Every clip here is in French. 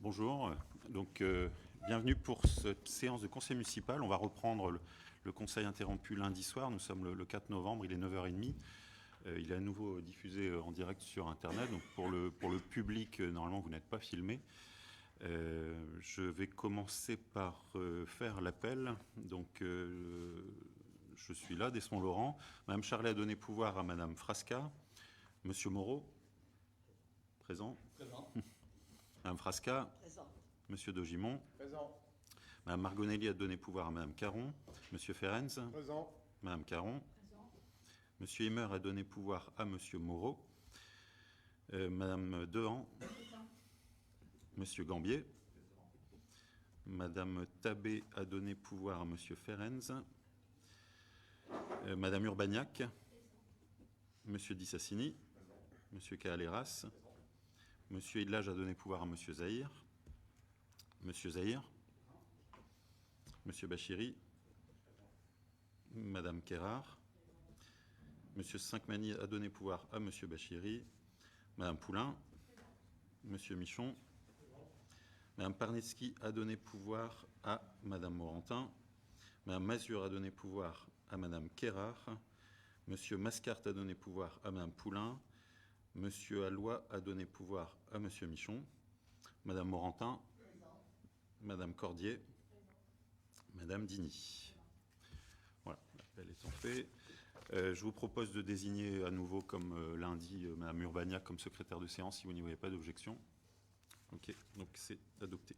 Bonjour, bienvenue pour cette séance de conseil municipal. On va reprendre le conseil interrompu lundi soir. Nous sommes le 4 novembre, il est 9h30. Il est à nouveau diffusé en direct sur Internet. Donc pour le public, normalement, vous n'êtes pas filmé. Je vais commencer par faire l'appel. Je suis là, Desmond-Laurent. Madame Charlet a donné pouvoir à Madame Frasca. Monsieur Moreau, présent. Présent. Madame Frasca. Présent. Monsieur Dogimon. Présent. Madame Margonelli a donné pouvoir à Madame Caron. Monsieur Ferenz. Présent. Madame Caron. Présent. Monsieur Himmer a donné pouvoir à Monsieur Moreau. Madame Dehan. Présent. Monsieur Gambier. Madame Tabé a donné pouvoir à Monsieur Ferenz. Madame Urbagnac. Monsieur Di Sassini. Monsieur Kaaleras. Monsieur Idlage a donné pouvoir à Monsieur Zahir. Monsieur Zahir. Monsieur Bachiri. Madame Kerrar. Monsieur Cinquemani a donné pouvoir à Monsieur Bachiri. Madame Poulain. Monsieur Michon. Madame Parnetsky a donné pouvoir à Madame Morantin. Madame Mazur a donné pouvoir à Madame Kerrar. Monsieur Mascart a donné pouvoir à Madame Poulain. Monsieur Alloy a donné pouvoir à Monsieur Michon. Madame Morantin. Madame Cordier. Madame Dini. Voilà, l'appel étant fait. Je vous propose de désigner à nouveau, comme lundi, Madame Urbagnac comme secrétaire de séance, si vous n'y voyez pas d'objection. Ok, donc c'est adopté.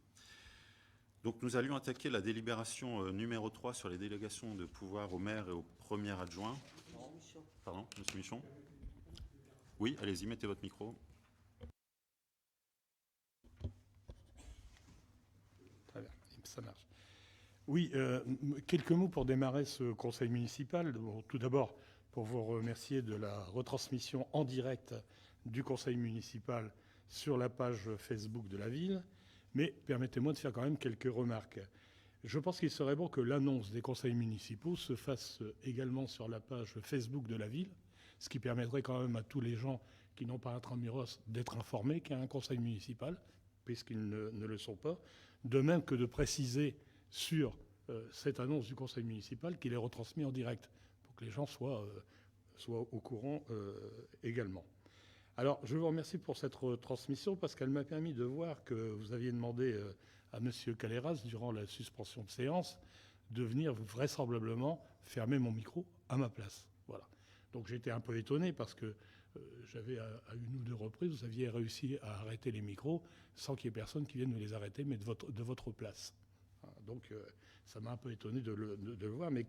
Donc nous allions attaquer la délibération numéro 3 sur les délégations de pouvoir au maire et au premier adjoint. Pardon, Monsieur Michon. Oui, allez-y, mettez votre micro. Très bien, ça marche. Oui, quelques mots pour démarrer ce conseil municipal. Bon, tout d'abord, pour vous remercier de la retransmission en direct du conseil municipal sur la page Facebook de la ville. Mais permettez-moi de faire quand même quelques remarques. Je pense qu'il serait bon que l'annonce des conseils municipaux se fasse également sur la page Facebook de la ville, ce qui permettrait quand même à tous les gens qui n'ont pas intramuros d'être informés qu'il y a un conseil municipal, puisqu'ils ne le sont pas. De même que de préciser sur cette annonce du conseil municipal qu'il est retransmis en direct, pour que les gens soient au courant également. Alors, je vous remercie pour cette retransmission, parce qu'elle m'a permis de voir que vous aviez demandé à M. Kaaleras, durant la suspension de séance, de venir vraisemblablement fermer mon micro à ma place. Voilà. Donc j'étais un peu étonné parce que j'avais à une ou deux reprises, vous aviez réussi à arrêter les micros sans qu'il y ait personne qui vienne me les arrêter, mais de votre place. Donc ça m'a un peu étonné de le voir, mais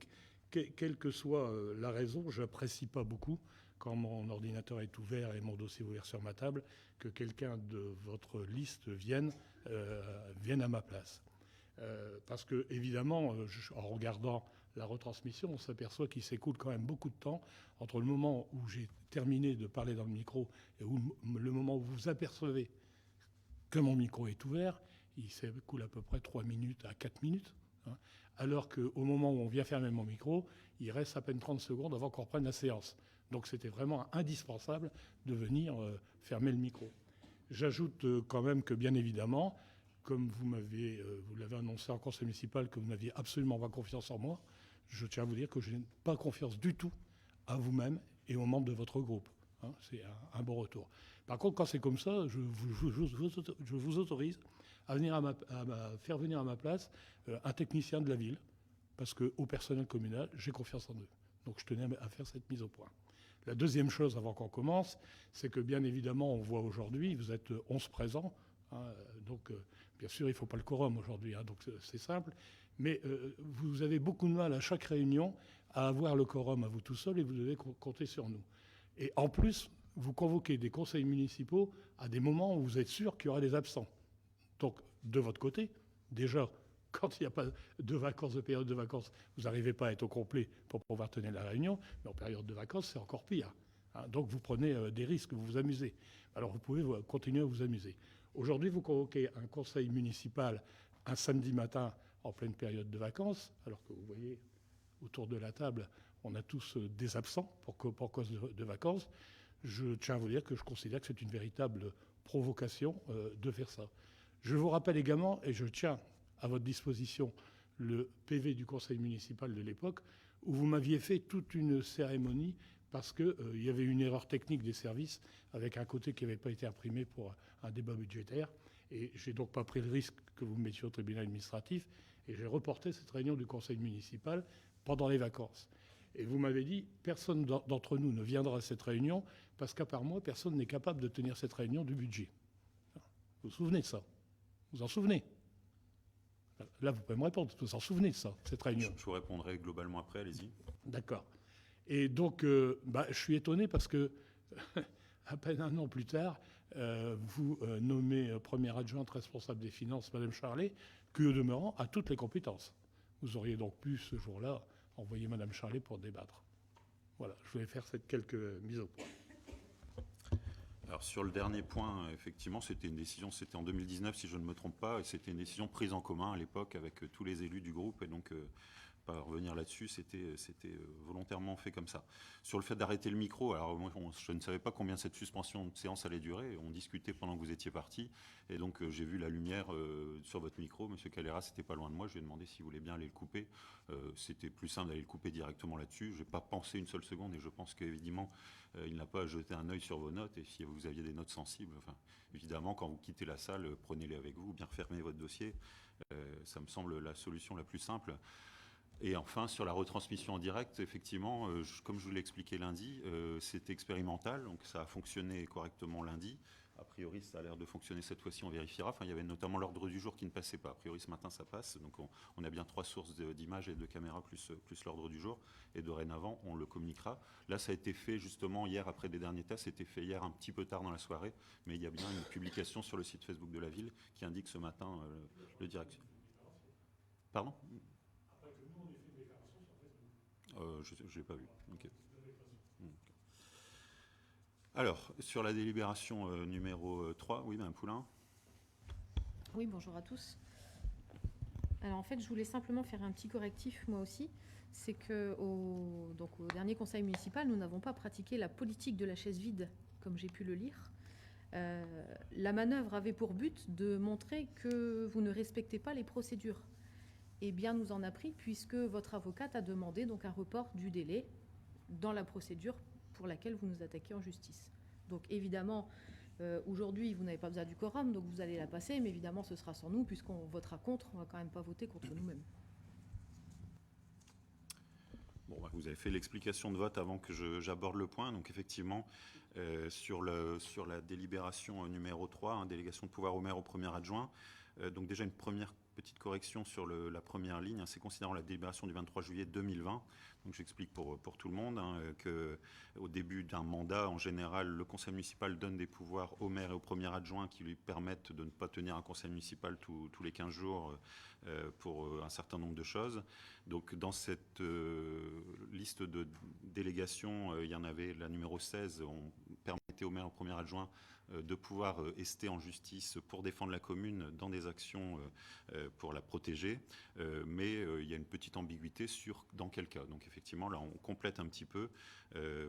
quelle que soit la raison, je n'apprécie pas beaucoup, quand mon ordinateur est ouvert et mon dossier ouvert sur ma table, que quelqu'un de votre liste vienne à ma place. Parce que, évidemment, en regardant la retransmission, on s'aperçoit qu'il s'écoule quand même beaucoup de temps entre le moment où j'ai terminé de parler dans le micro et le moment où vous apercevez que mon micro est ouvert. Il s'écoule à peu près 3 minutes à 4 minutes. Alors qu'au moment où on vient fermer mon micro, il reste à peine 30 secondes avant qu'on reprenne la séance. Donc c'était vraiment indispensable de venir fermer le micro. J'ajoute quand même que, bien évidemment, comme vous l'avez annoncé en conseil municipal, que vous n'aviez absolument pas confiance en moi, je tiens à vous dire que je n'ai pas confiance du tout à vous-même et aux membres de votre groupe. C'est un bon retour. Par contre, quand c'est comme ça, je vous autorise à faire venir à ma place un technicien de la ville, parce qu'au personnel communal, j'ai confiance en eux. Donc je tenais à faire cette mise au point. La deuxième chose, avant qu'on commence, c'est que bien évidemment, on voit aujourd'hui, vous êtes 11 présents, donc bien sûr, il ne faut pas le quorum aujourd'hui, donc c'est simple, mais vous avez beaucoup de mal à chaque réunion à avoir le quorum à vous tout seul et vous devez compter sur nous. Et en plus, vous convoquez des conseils municipaux à des moments où vous êtes sûr qu'il y aura des absents. Donc, de votre côté, déjà, quand il n'y a pas de période de vacances, vous n'arrivez pas à être au complet pour pouvoir tenir la réunion, mais en période de vacances, c'est encore pire. Donc, vous prenez des risques, vous vous amusez. Alors, vous pouvez continuer à vous amuser. Aujourd'hui, vous convoquez un conseil municipal un samedi matin en pleine période de vacances, alors que vous voyez, autour de la table, on a tous des absents pour cause de vacances. Je tiens à vous dire que je considère que c'est une véritable provocation de faire ça. Je vous rappelle également, et je tiens à votre disposition le PV du conseil municipal de l'époque, où vous m'aviez fait toute une cérémonie parce qu'il y avait une erreur technique des services avec un côté qui n'avait pas été imprimé pour un débat budgétaire. Et je n'ai donc pas pris le risque que vous me mettiez au tribunal administratif. Et j'ai reporté cette réunion du conseil municipal pendant les vacances. Et vous m'avez dit, personne d'entre nous ne viendra à cette réunion parce qu'à part moi, personne n'est capable de tenir cette réunion du budget. Vous vous souvenez de ça? Vous en souvenez? Là, vous pouvez me répondre. Vous vous en souvenez de ça, cette réunion? Je vous répondrai globalement après, allez-y. D'accord. Et donc, je suis étonné parce que, à peine un an plus tard, vous nommez première adjointe responsable des finances, Madame Charlet, qui, au demeurant, a toutes les compétences. Vous auriez donc pu, ce jour-là, envoyer Madame Charlet pour débattre. Voilà, je voulais faire ces quelques mises au point. Alors sur le dernier point, effectivement, c'était une décision, c'était en 2019 si je ne me trompe pas, et c'était une décision prise en commun à l'époque avec tous les élus du groupe, et donc pas revenir là-dessus, c'était volontairement fait comme ça. Sur le fait d'arrêter le micro, alors moi, je ne savais pas combien cette suspension de séance allait durer, on discutait pendant que vous étiez parti, et donc j'ai vu la lumière sur votre micro, Monsieur Calera, c'était pas loin de moi, je lui ai demandé s'il voulait bien aller le couper, c'était plus simple d'aller le couper directement là-dessus, je n'ai pas pensé une seule seconde, et je pense qu'évidemment, il n'a pas jeté un œil sur vos notes, et si vous aviez des notes sensibles, enfin, évidemment, quand vous quittez la salle, prenez-les avec vous, bien refermez votre dossier, ça me semble la solution la plus simple. Et enfin, sur la retransmission en direct, effectivement, comme je vous l'ai expliqué lundi, c'était expérimental, donc ça a fonctionné correctement lundi. A priori, ça a l'air de fonctionner cette fois-ci, on vérifiera. Enfin, il y avait notamment l'ordre du jour qui ne passait pas. A priori, ce matin, ça passe. Donc, on a bien 3 sources d'images et de caméras, plus l'ordre du jour. Et dorénavant, on le communiquera. Là, ça a été fait justement hier, après des derniers tests. C'était fait hier un petit peu tard dans la soirée. Mais il y a bien une publication sur le site Facebook de la ville qui indique ce matin le direct. Pardon ? Je ne l'ai pas vu. Okay. Alors, sur la délibération numéro 3, oui, Mme Poulain. Oui, bonjour à tous. Alors en fait, je voulais simplement faire un petit correctif, moi aussi. C'est qu'au dernier conseil municipal, nous n'avons pas pratiqué la politique de la chaise vide, comme j'ai pu le lire. La manœuvre avait pour but de montrer que vous ne respectez pas les procédures. Et bien nous en a pris, puisque votre avocate a demandé donc un report du délai dans la procédure pour laquelle vous nous attaquez en justice. Donc évidemment, aujourd'hui, vous n'avez pas besoin du quorum, donc vous allez la passer, mais évidemment, ce sera sans nous, puisqu'on votera contre, on ne va quand même pas voter contre nous-mêmes. Bon, vous avez fait l'explication de vote avant que j'aborde le point. Donc effectivement, sur la délibération numéro 3, délégation de pouvoir au maire au premier adjoint, donc déjà une première petite correction sur la première ligne, c'est considérant la délibération du 23 juillet 2020. Donc j'explique pour tout le monde qu'au début d'un mandat, en général, le conseil municipal donne des pouvoirs au maire et au premier adjoint qui lui permettent de ne pas tenir un conseil municipal tous les 15 jours pour un certain nombre de choses. Donc dans cette liste de délégations, il y en avait la numéro 16, on permettait au maire et au premier adjoint de pouvoir ester en justice pour défendre la commune dans des actions pour la protéger, mais il y a une petite ambiguïté sur dans quel cas. Donc effectivement, là, on complète un petit peu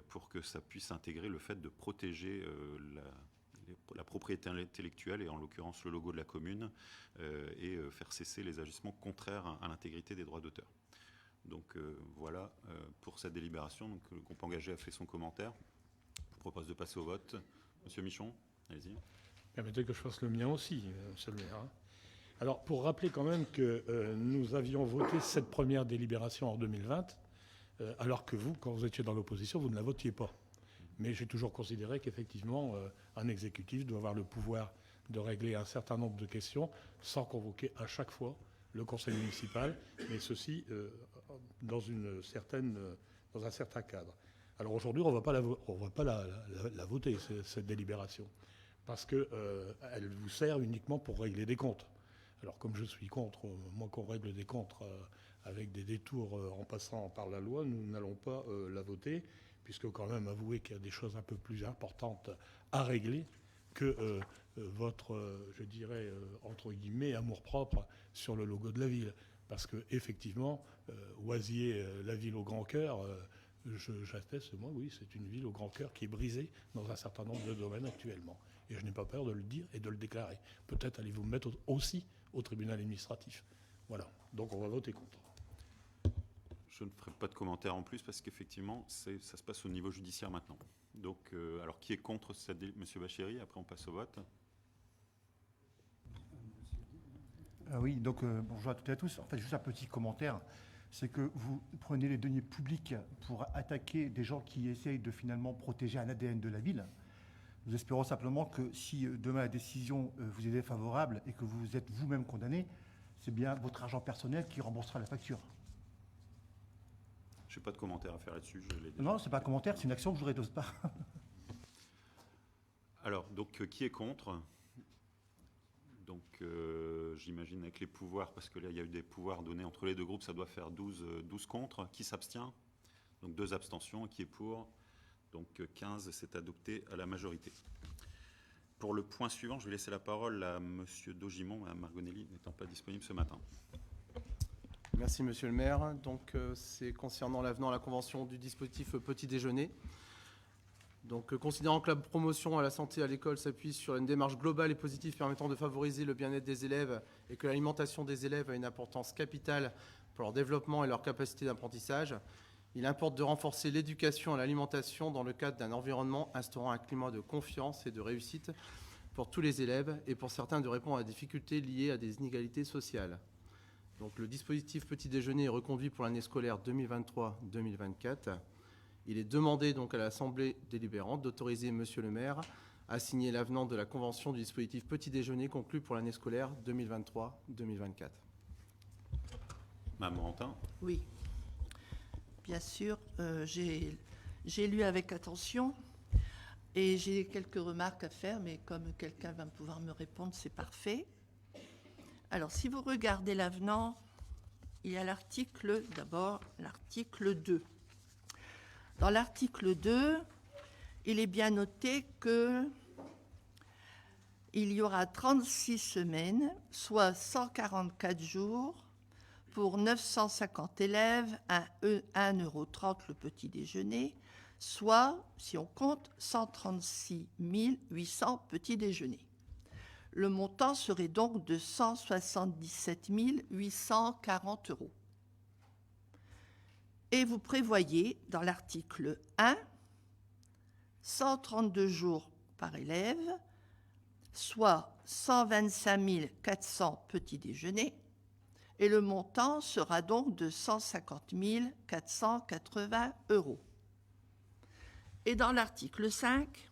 pour que ça puisse intégrer le fait de protéger la propriété intellectuelle, et en l'occurrence le logo de la commune, et faire cesser les agissements contraires à l'intégrité des droits d'auteur. Donc voilà pour cette délibération. Donc, le groupe engagé a fait son commentaire. Je vous propose de passer au vote. Monsieur Michon, allez-y. Permettez que je fasse le mien aussi, monsieur le maire. Alors, pour rappeler quand même que nous avions voté cette première délibération en 2020, alors que vous, quand vous étiez dans l'opposition, vous ne la votiez pas. Mais j'ai toujours considéré qu'effectivement, un exécutif doit avoir le pouvoir de régler un certain nombre de questions sans convoquer à chaque fois le conseil municipal, mais ceci dans un certain cadre. Alors aujourd'hui, on ne va pas la voter, cette délibération, parce qu'elle vous sert uniquement pour régler des comptes. Alors comme je suis contre, moi, qu'on règle des comptes avec des détours en passant par la loi, nous n'allons pas la voter, puisque quand même, avouez qu'il y a des choses un peu plus importantes à régler que votre, je dirais, entre guillemets, amour-propre sur le logo de la ville. Parce qu'effectivement, Oisier, la ville au grand cœur, j'atteste, moi, oui, c'est une ville au grand cœur qui est brisée dans un certain nombre de domaines actuellement. Et je n'ai pas peur de le dire et de le déclarer. Peut-être allez-vous me mettre aussi au tribunal administratif. Voilà. Donc on va voter contre. Je ne ferai pas de commentaires en plus parce qu'effectivement, ça se passe au niveau judiciaire maintenant. Donc, alors qui est contre Monsieur Bachiri? Après, on passe au vote. Oui, donc bonjour à toutes et à tous. En fait, juste un petit commentaire. C'est que vous prenez les deniers publics pour attaquer des gens qui essayent de finalement protéger un ADN de la ville. Nous espérons simplement que si demain la décision vous est défavorable et que vous êtes vous-même condamné, c'est bien votre argent personnel qui remboursera la facture. Je n'ai pas de commentaires à faire là-dessus. Non, ce n'est pas un commentaire, c'est une action que j'aurais d'autre part. Alors, donc, qui est contre? Donc, j'imagine avec les pouvoirs, parce que là, il y a eu des pouvoirs donnés entre les deux groupes, ça doit faire 12 contre. Qui s'abstient? Donc, 2 abstentions. Qui est pour? Donc, 15, c'est adopté à la majorité. Pour le point suivant, je vais laisser la parole à M. Dogimon, à Margonelli, n'étant pas disponible ce matin. Merci, Monsieur le maire. Donc, c'est concernant l'avenant à la convention du dispositif petit déjeuner. Donc, considérant que la promotion à la santé à l'école s'appuie sur une démarche globale et positive permettant de favoriser le bien-être des élèves et que l'alimentation des élèves a une importance capitale pour leur développement et leur capacité d'apprentissage, il importe de renforcer l'éducation à l'alimentation dans le cadre d'un environnement instaurant un climat de confiance et de réussite pour tous les élèves et pour certains de répondre à des difficultés liées à des inégalités sociales. Donc, le dispositif petit déjeuner est reconduit pour l'année scolaire 2023-2024. Il est demandé donc à l'Assemblée délibérante d'autoriser Monsieur le maire à signer l'avenant de la convention du dispositif petit déjeuner conclu pour l'année scolaire 2023-2024. Mme Morantin. Oui, bien sûr, j'ai lu avec attention et j'ai quelques remarques à faire, mais comme quelqu'un va pouvoir me répondre, c'est parfait. Alors, si vous regardez l'avenant, il y a d'abord l'article 2. Dans l'article 2, il est bien noté qu'il y aura 36 semaines, soit 144 jours, pour 950 élèves à 1,30 € le petit déjeuner, soit, si on compte, 136 800 petits déjeuners. Le montant serait donc de 177 840 €. Et vous prévoyez, dans l'article 1, 132 jours par élève, soit 125 400 petits déjeuners, et le montant sera donc de 150 480 €. Et dans l'article 5,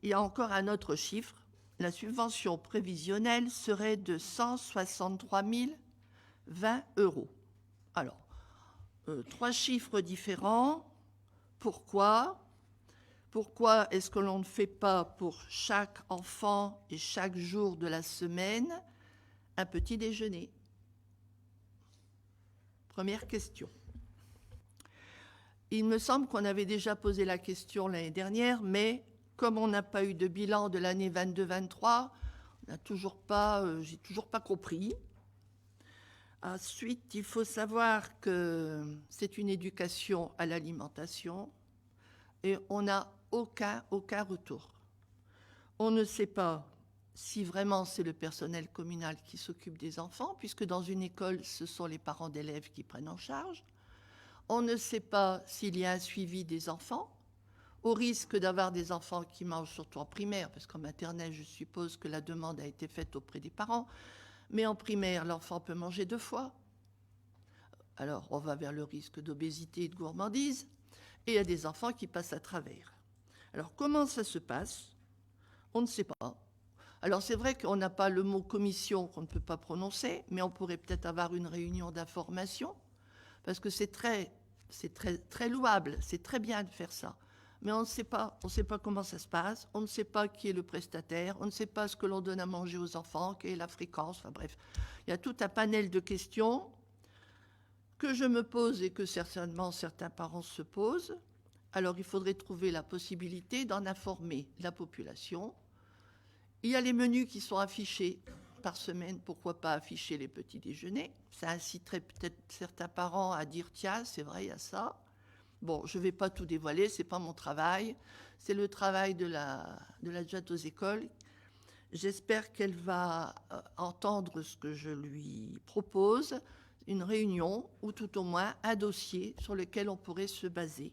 il y a encore un autre chiffre. La subvention prévisionnelle serait de 163 020 €. Alors, 3 chiffres différents. Pourquoi est-ce que l'on ne fait pas pour chaque enfant et chaque jour de la semaine un petit déjeuner? Première question. Il me semble qu'on avait déjà posé la question l'année dernière, mais comme on n'a pas eu de bilan de l'année 22-23, j'ai toujours pas compris. Ensuite, il faut savoir que c'est une éducation à l'alimentation et on n'a aucun retour. On ne sait pas si vraiment c'est le personnel communal qui s'occupe des enfants, puisque dans une école, ce sont les parents d'élèves qui prennent en charge. On ne sait pas s'il y a un suivi des enfants, au risque d'avoir des enfants qui mangent surtout en primaire, parce qu'en maternelle, je suppose que la demande a été faite auprès des parents. Mais en primaire, l'enfant peut manger 2 fois. Alors, on va vers le risque d'obésité et de gourmandise. Et il y a des enfants qui passent à travers. Alors, comment ça se passe? On ne sait pas. Alors, c'est vrai qu'on n'a pas le mot commission qu'on ne peut pas prononcer, mais on pourrait peut-être avoir une réunion d'information, parce que c'est très louable, c'est très bien de faire ça. Mais on ne sait pas comment ça se passe, on ne sait pas qui est le prestataire, on ne sait pas ce que l'on donne à manger aux enfants, quelle est la fréquence, enfin bref. Il y a tout un panel de questions que je me pose et que certainement certains parents se posent. Alors il faudrait trouver la possibilité d'en informer la population. Il y a les menus qui sont affichés par semaine, pourquoi pas afficher les petits déjeuners? Ça inciterait peut-être certains parents à dire « tiens, c'est vrai, il y a ça ». Bon, je ne vais pas tout dévoiler, ce n'est pas mon travail. C'est le travail de l'adjointe aux écoles. J'espère qu'elle va entendre ce que je lui propose, une réunion ou tout au moins un dossier sur lequel on pourrait se baser.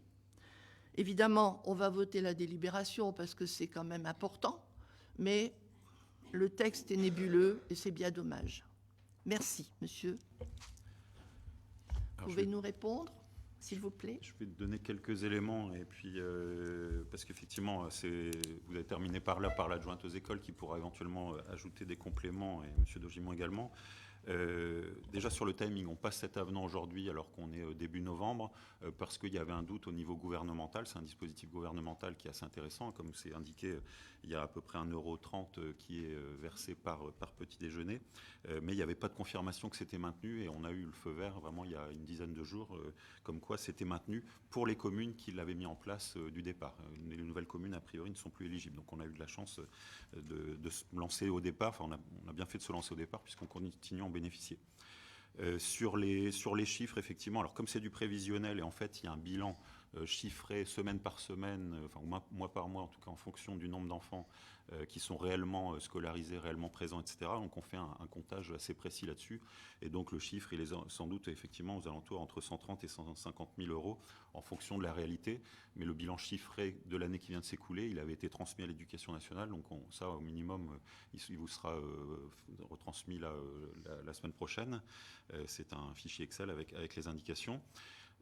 Évidemment, on va voter la délibération parce que c'est quand même important, mais le texte est nébuleux et c'est bien dommage. Merci, monsieur. Alors, Pouvez-vous nous répondre, s'il vous plaît? Je vais te donner quelques éléments, et puis, parce qu'effectivement, vous avez terminé par l'adjointe aux écoles qui pourra éventuellement ajouter des compléments, et M. Dogimon également. Déjà sur le timing, on passe cet avenant aujourd'hui alors qu'on est début novembre parce qu'il y avait un doute au niveau gouvernemental. C'est un dispositif gouvernemental qui est assez intéressant. Comme c'est indiqué, il y a à peu près 1,30 € qui est versé par petit déjeuner. Mais il n'y avait pas de confirmation que c'était maintenu et on a eu le feu vert vraiment il y a une dizaine de jours comme quoi c'était maintenu pour les communes qui l'avaient mis en place du départ. Les nouvelles communes, a priori, ne sont plus éligibles. Donc on a eu de la chance de se lancer au départ. Enfin, on a bien fait de se lancer au départ puisqu'on continue en bénéficier. Sur les chiffres, effectivement, alors comme c'est du prévisionnel et en fait il y a un bilan chiffré semaine par semaine, enfin mois par mois en tout cas en fonction du nombre d'enfants qui sont réellement scolarisés, réellement présents, etc. Donc on fait un comptage assez précis là-dessus et donc le chiffre il est sans doute effectivement aux alentours entre 130 et 150 000 € en fonction de la réalité, mais le bilan chiffré de l'année qui vient de s'écouler, il avait été transmis à l'Éducation nationale, donc ça au minimum il vous sera retransmis la semaine prochaine. C'est un fichier Excel avec les indications.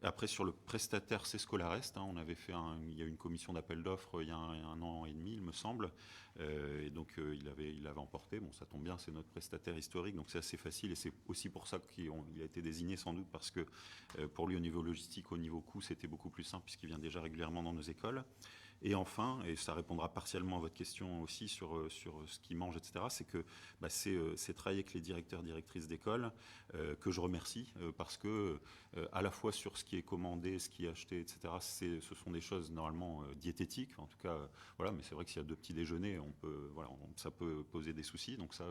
Après, sur le prestataire C-Scolarest, on avait fait il y a eu une commission d'appel d'offres il y a un an et demi, il me semble, et donc il avait emporté. Bon, ça tombe bien, c'est notre prestataire historique, donc c'est assez facile, et c'est aussi pour ça qu'il a été désigné sans doute, parce que pour lui, au niveau logistique, au niveau coût, c'était beaucoup plus simple, puisqu'il vient déjà régulièrement dans nos écoles. Et enfin, et ça répondra partiellement à votre question aussi sur ce qu'ils mangent, etc., c'est que c'est travailler avec les directeurs, directrices d'école, que je remercie, parce que à la fois sur ce qui est commandé, ce qui est acheté, etc., ce sont des choses normalement diététiques, en tout cas, voilà, mais c'est vrai que s'il y a 2 petits déjeuners, ça peut poser des soucis. Donc ça,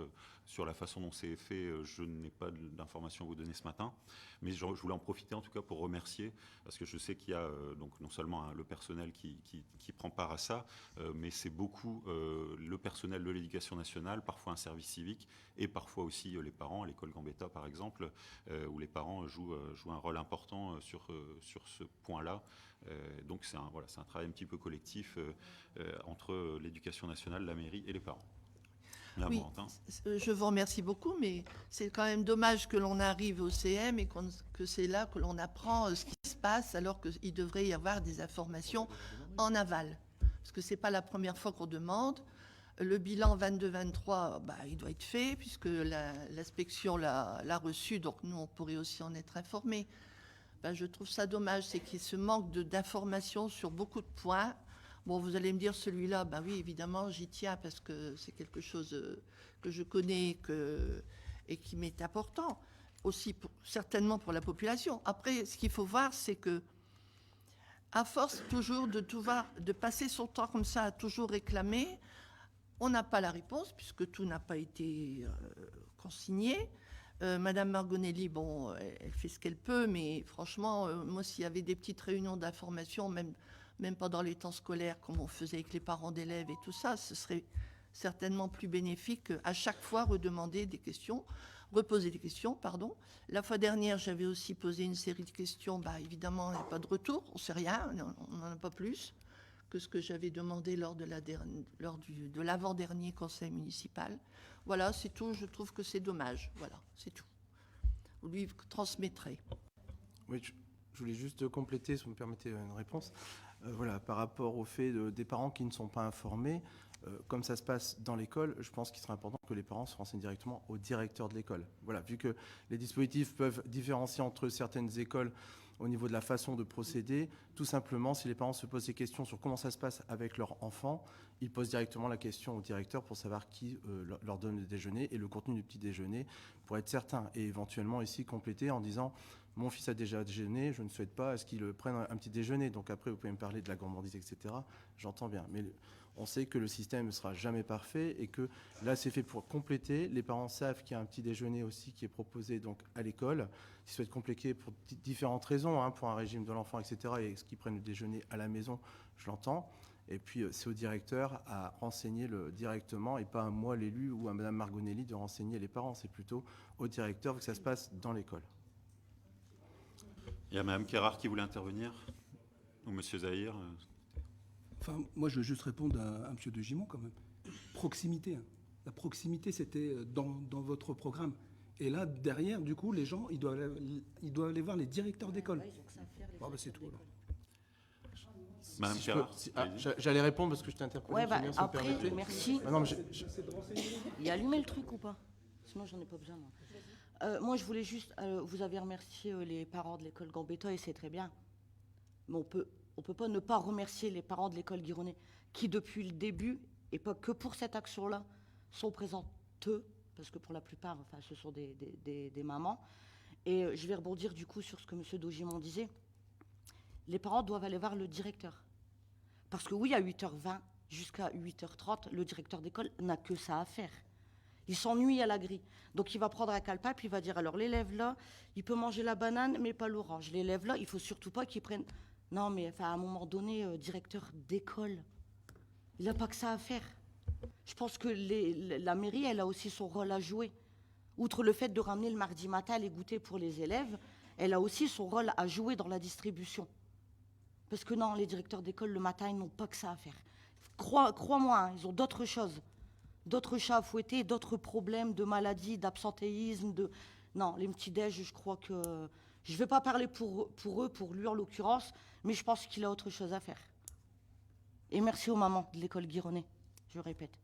sur la façon dont c'est fait, je n'ai pas d'informations à vous donner ce matin, mais je voulais en profiter en tout cas pour remercier, parce que je sais qu'il y a donc non seulement le personnel qui prend part à ça, mais c'est beaucoup le personnel de l'Éducation nationale, parfois un service civique, et parfois aussi les parents, à l'école Gambetta par exemple, où les parents jouent un rôle important sur ce point-là. Donc c'est un travail un petit peu collectif entre l'Éducation nationale, la mairie et les parents. Là, Oui, je vous remercie beaucoup, mais c'est quand même dommage que l'on arrive au CM et que c'est là que l'on apprend ce qui se passe, alors qu'il devrait y avoir des informations en aval. Parce que ce n'est pas la première fois qu'on demande. Le bilan 22-23, il doit être fait, puisque l'inspection l'a reçu, donc nous, on pourrait aussi en être informés. Je trouve ça dommage, c'est qu'il y ait ce manque d'informations sur beaucoup de points. Bon, vous allez me dire, celui-là, oui, évidemment, j'y tiens parce que c'est quelque chose que je connais et qui m'est important, aussi certainement pour la population. Après, ce qu'il faut voir, c'est que à force toujours de passer son temps comme ça, à toujours réclamer, on n'a pas la réponse, puisque tout n'a pas été consigné. Madame Margonelli, elle fait ce qu'elle peut, mais franchement, moi, s'il y avait des petites réunions d'information, même pendant les temps scolaires, comme on faisait avec les parents d'élèves et tout ça, ce serait certainement plus bénéfique qu'à chaque fois reposer des questions, pardon. La fois dernière, j'avais aussi posé une série de questions. Évidemment, il n'y a pas de retour, on ne sait rien, on n'en a pas plus que ce que j'avais demandé lors de l'avant-dernier conseil municipal. Voilà, c'est tout. Je trouve que c'est dommage. Voilà, c'est tout. Vous lui transmettrez. Oui, je voulais juste compléter, si vous me permettez une réponse. Par rapport au fait des parents qui ne sont pas informés, comme ça se passe dans l'école, je pense qu'il serait important que les parents se renseignent directement au directeur de l'école. Voilà, vu que les dispositifs peuvent différencier entre certaines écoles au niveau de la façon de procéder, tout simplement, si les parents se posent des questions sur comment ça se passe avec leur enfant, ils posent directement la question au directeur pour savoir qui leur donne le déjeuner et le contenu du petit déjeuner, pour être certain. Et éventuellement ici compléter en disant « Mon fils a déjà déjeuné, je ne souhaite pas à ce qu'il prenne un petit déjeuner. » Donc après, vous pouvez me parler de la gourmandise, etc. J'entends bien. Mais On sait que le système ne sera jamais parfait et que là, c'est fait pour compléter. Les parents savent qu'il y a un petit déjeuner aussi qui est proposé donc à l'école. Ils souhaitent compléter pour différentes raisons, pour un régime de l'enfant, etc. Et ce qu'ils prennent le déjeuner à la maison, je l'entends. Et puis, c'est au directeur à renseigner directement et pas à moi, l'élu, ou à Mme Margonelli de renseigner les parents. C'est plutôt au directeur que ça se passe dans l'école. Il y a Mme Kerrar qui voulait intervenir, ou Monsieur Zahir. Enfin, moi, je veux juste répondre à M. de Gimont, quand même. Proximité. La proximité, c'était dans votre programme. Et là, derrière, du coup, les gens, ils doivent aller voir les directeurs d'école. C'est tout, alors. Madame Si Kerrar, j'allais répondre parce que je t'ai interpellé. Ouais, bah, Julien, si vous me après, permettez. merci. Ah non, mais Il a allumé le truc ou pas? Sinon, j'en ai pas besoin, moi. Moi, je voulais juste... vous avez remercié les parents de l'école Gambetta, et c'est très bien. Mais on peut pas ne pas remercier les parents de l'école Guironnet, qui, depuis le début, et pas que pour cette action-là, sont présents, parce que pour la plupart, enfin, ce sont des mamans. Et je vais rebondir, du coup, sur ce que M. Dogimon disait. Les parents doivent aller voir le directeur. Parce que oui, à 8h20 jusqu'à 8h30, le directeur d'école n'a que ça à faire. Il s'ennuie à la grille. Donc il va prendre un calepin, puis il va dire, alors l'élève là, il peut manger la banane, mais pas l'orange. L'élève là, il faut surtout pas qu'il prenne... Non, mais enfin, à un moment donné, directeur d'école, il n'a pas que ça à faire. Je pense que la mairie, elle a aussi son rôle à jouer. Outre le fait de ramener le mardi matin les goûters pour les élèves, elle a aussi son rôle à jouer dans la distribution. Parce que non, les directeurs d'école, le matin, ils n'ont pas que ça à faire. Crois-moi, ils ont d'autres choses. D'autres chats à fouetter, d'autres problèmes de maladie, d'absentéisme. Non, les petits-déj, je crois que... Je ne vais pas parler pour eux, pour lui en l'occurrence, mais je pense qu'il a autre chose à faire. Et merci aux mamans de l'école Guironnet, je répète.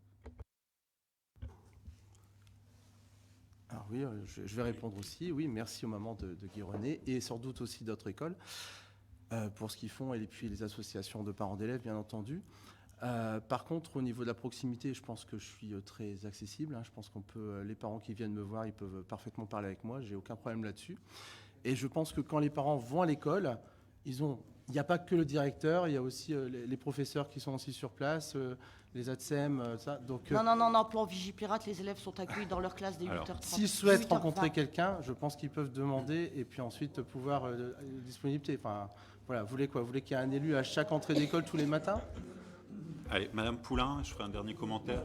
Alors oui, je vais répondre aussi. Oui, merci aux mamans de Guironnet et sans doute aussi d'autres écoles pour ce qu'ils font, et puis les associations de parents d'élèves, bien entendu. Par contre, au niveau de la proximité, je pense que je suis très accessible. Je pense qu'on peut, les parents qui viennent me voir, ils peuvent parfaitement parler avec moi. J'ai aucun problème là-dessus. Et je pense que quand les parents vont à l'école, il n'y a pas que le directeur, il y a aussi les professeurs qui sont aussi sur place, les ATSEM, ça. Donc, Non, plan Vigipirate, les élèves sont accueillis dans leur classe dès 8h30. S'ils souhaitent rencontrer quelqu'un, je pense qu'ils peuvent demander et puis ensuite pouvoir disponibilité. Enfin, voilà, vous voulez quoi? Vous voulez qu'il y ait un élu à chaque entrée d'école tous les matins? Allez, Madame Poulain, je ferai un dernier commentaire.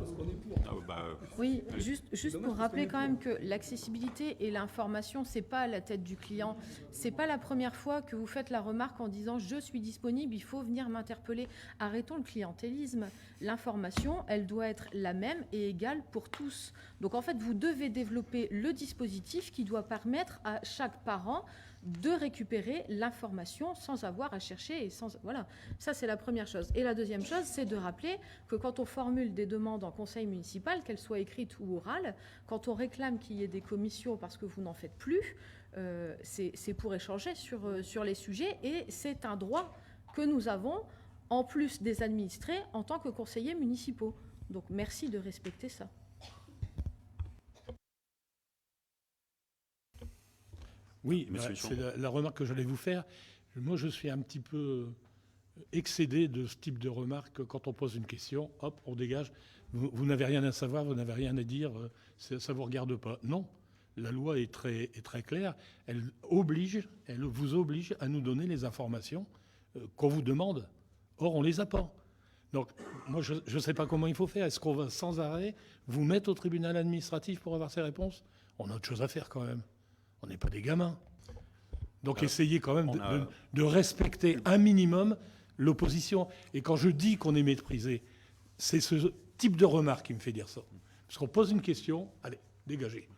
Oui, juste pour rappeler quand même que l'accessibilité et l'information, c'est pas à la tête du client. C'est pas la première fois que vous faites la remarque en disant je suis disponible, il faut venir m'interpeller. Arrêtons le clientélisme. L'information, elle doit être la même et égale pour tous. Donc en fait, vous devez développer le dispositif qui doit permettre à chaque parent de récupérer l'information sans avoir à chercher. Voilà, ça c'est la première chose. Et la deuxième chose, c'est de rappeler que quand on formule des demandes en conseil municipal, qu'elles soient écrites ou orales, quand on réclame qu'il y ait des commissions parce que vous n'en faites plus, c'est pour échanger sur les sujets, et c'est un droit que nous avons en plus des administrés en tant que conseillers municipaux. Donc merci de respecter ça. Oui, c'est la remarque que j'allais vous faire. Moi, je suis un petit peu excédé de ce type de remarque. Quand on pose une question, hop, on dégage. Vous n'avez rien à savoir, vous n'avez rien à dire, ça ne vous regarde pas. Non, la loi est très claire. Elle vous oblige à nous donner les informations qu'on vous demande. Or, on ne les a pas. Donc, moi, je ne sais pas comment il faut faire. Est-ce qu'on va sans arrêt vous mettre au tribunal administratif pour avoir ces réponses? On a autre chose à faire quand même. On n'est pas des gamins. Donc essayez quand même de respecter un minimum l'opposition. Et quand je dis qu'on est méprisé, c'est ce type de remarque qui me fait dire ça. Parce qu'on pose une question, allez, dégagez.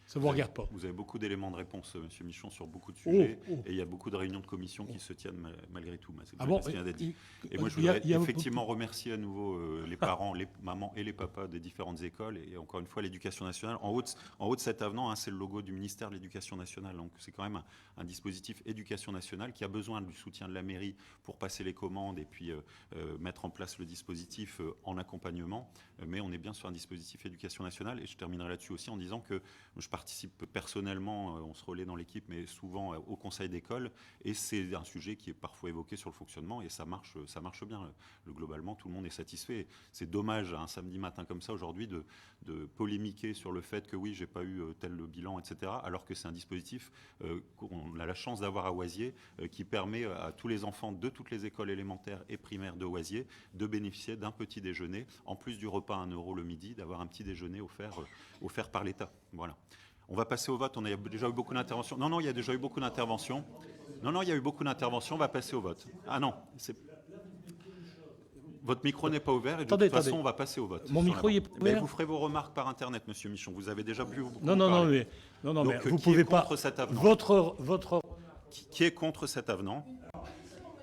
Ça ne vous regarde pas. Vous avez beaucoup d'éléments de réponse, Monsieur Michon, sur beaucoup de sujets. Et il y a beaucoup de réunions de commission qui se tiennent malgré tout. C'est ce qu'il vient d'être dit. Et moi, je voudrais effectivement remercier à nouveau les parents, les mamans et les papas des différentes écoles. Et encore une fois, l'Éducation nationale. En haut de cet avenant, c'est le logo du ministère de l'Éducation nationale. Donc c'est quand même un dispositif Éducation nationale qui a besoin du soutien de la mairie pour passer les commandes et puis mettre en place le dispositif en accompagnement. Mais on est bien sur un dispositif Éducation nationale. Et je terminerai là-dessus aussi en disant que je participe personnellement, on se relaie dans l'équipe, mais souvent au conseil d'école, et c'est un sujet qui est parfois évoqué sur le fonctionnement, et ça marche bien. Globalement, tout le monde est satisfait. C'est dommage, un samedi matin comme ça, aujourd'hui, de polémiquer sur le fait que oui, j'ai pas eu tel bilan, etc., alors que c'est un dispositif qu'on a la chance d'avoir à Oisier, qui permet à tous les enfants de toutes les écoles élémentaires et primaires de Oisier de bénéficier d'un petit déjeuner, en plus du repas à 1 € le midi, d'avoir un petit déjeuner offert par l'État. Voilà. On va passer au vote. On a déjà eu beaucoup d'interventions. Non, il y a déjà eu beaucoup d'interventions. Non, il y a eu beaucoup d'interventions. On va passer au vote. Ah non, votre micro n'est pas ouvert et de toute façon, on va passer au vote. Mon micro est ouvert. Mais vous ferez vos remarques par Internet, Monsieur Michon. Vous avez déjà pu beaucoup Non, parler. mais Donc, vous qui pouvez est pas. contre cet avenant Votre. Qui est contre cet avenant?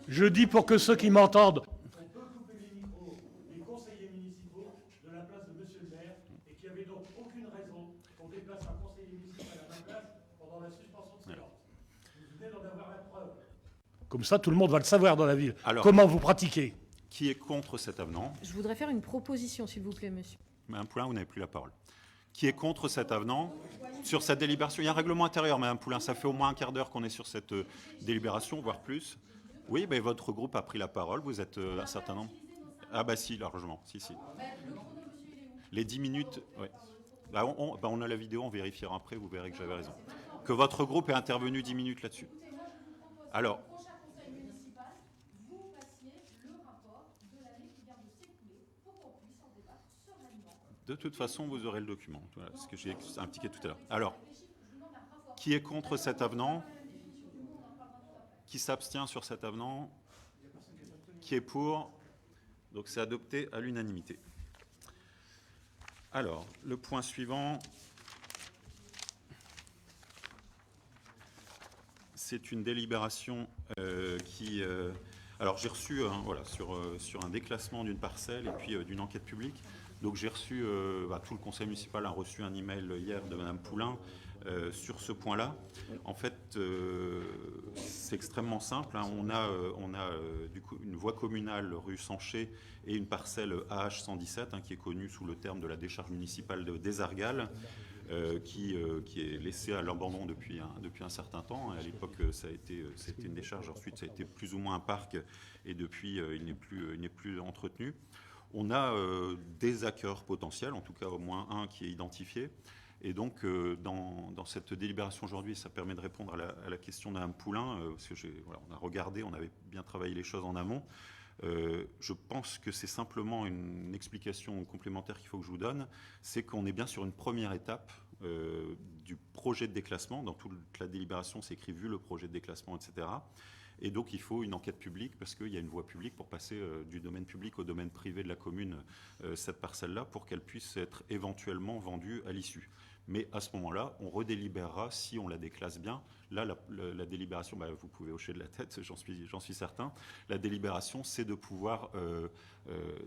Je dis pour que ceux qui m'entendent. On peut couper les micros des conseillers municipaux de la place de Monsieur le maire et qu'il n'y avait donc aucune raison qu'on déplace un conseiller municipal à ma place pendant la suspension de séance. Vous venez d'en avoir la preuve. Comme ça, tout le monde va le savoir dans la ville. Alors, comment vous pratiquez? Qui est contre cet avenant? Je voudrais faire une proposition, s'il vous plaît, monsieur. Madame Poulain, vous n'avez plus la parole. Qui est contre cet avenant sur cette délibération? Il y a un règlement intérieur, Madame Poulain. Ça fait au moins un quart d'heure qu'on est sur cette délibération, voire plus. Oui, mais votre groupe a pris la parole. Vous êtes un certain nombre. Ah bah si, largement. Si. Les 10 minutes... Ouais. Bah, on a la vidéo, on vérifiera après, vous verrez que j'avais raison. Que votre groupe est intervenu 10 minutes là-dessus. Alors... De toute façon, vous aurez le document. Voilà ce que j'ai indiqué tout à l'heure. Alors, qui est contre cet avenant? Qui s'abstient sur cet avenant? Qui est pour? Donc, c'est adopté à l'unanimité. Alors, le point suivant, c'est une délibération qui... alors, j'ai reçu sur un déclassement d'une parcelle et puis d'une enquête publique. Donc j'ai reçu, tout le conseil municipal a reçu un email hier de Madame Poulain sur ce point-là. En fait, c'est extrêmement simple. Hein. On a du coup une voie communale rue Sanché et une parcelle AH 117 qui est connue sous le terme de la décharge municipale des Argales, qui est laissée à l'abandon depuis un certain temps. À l'époque, c'était une décharge. Ensuite, ça a été plus ou moins un parc et depuis, il n'est plus entretenu. On a des acquéreurs potentiels, en tout cas au moins un qui est identifié. Et donc, dans cette délibération aujourd'hui, ça permet de répondre à la question de Mme Poulain, parce que on a regardé, on avait bien travaillé les choses en amont. Je pense que c'est simplement une explication complémentaire qu'il faut que je vous donne, c'est qu'on est bien sur une première étape du projet de déclassement. Dans toute la délibération, c'est écrit « vu le projet de déclassement », etc. Et donc, il faut une enquête publique parce qu'il y a une voie publique pour passer du domaine public au domaine privé de la commune, cette parcelle-là, pour qu'elle puisse être éventuellement vendue à l'issue. Mais à ce moment-là, on redélibérera si on la déclasse bien. Là, la délibération, vous pouvez hocher de la tête, j'en suis certain. La délibération, c'est de pouvoir,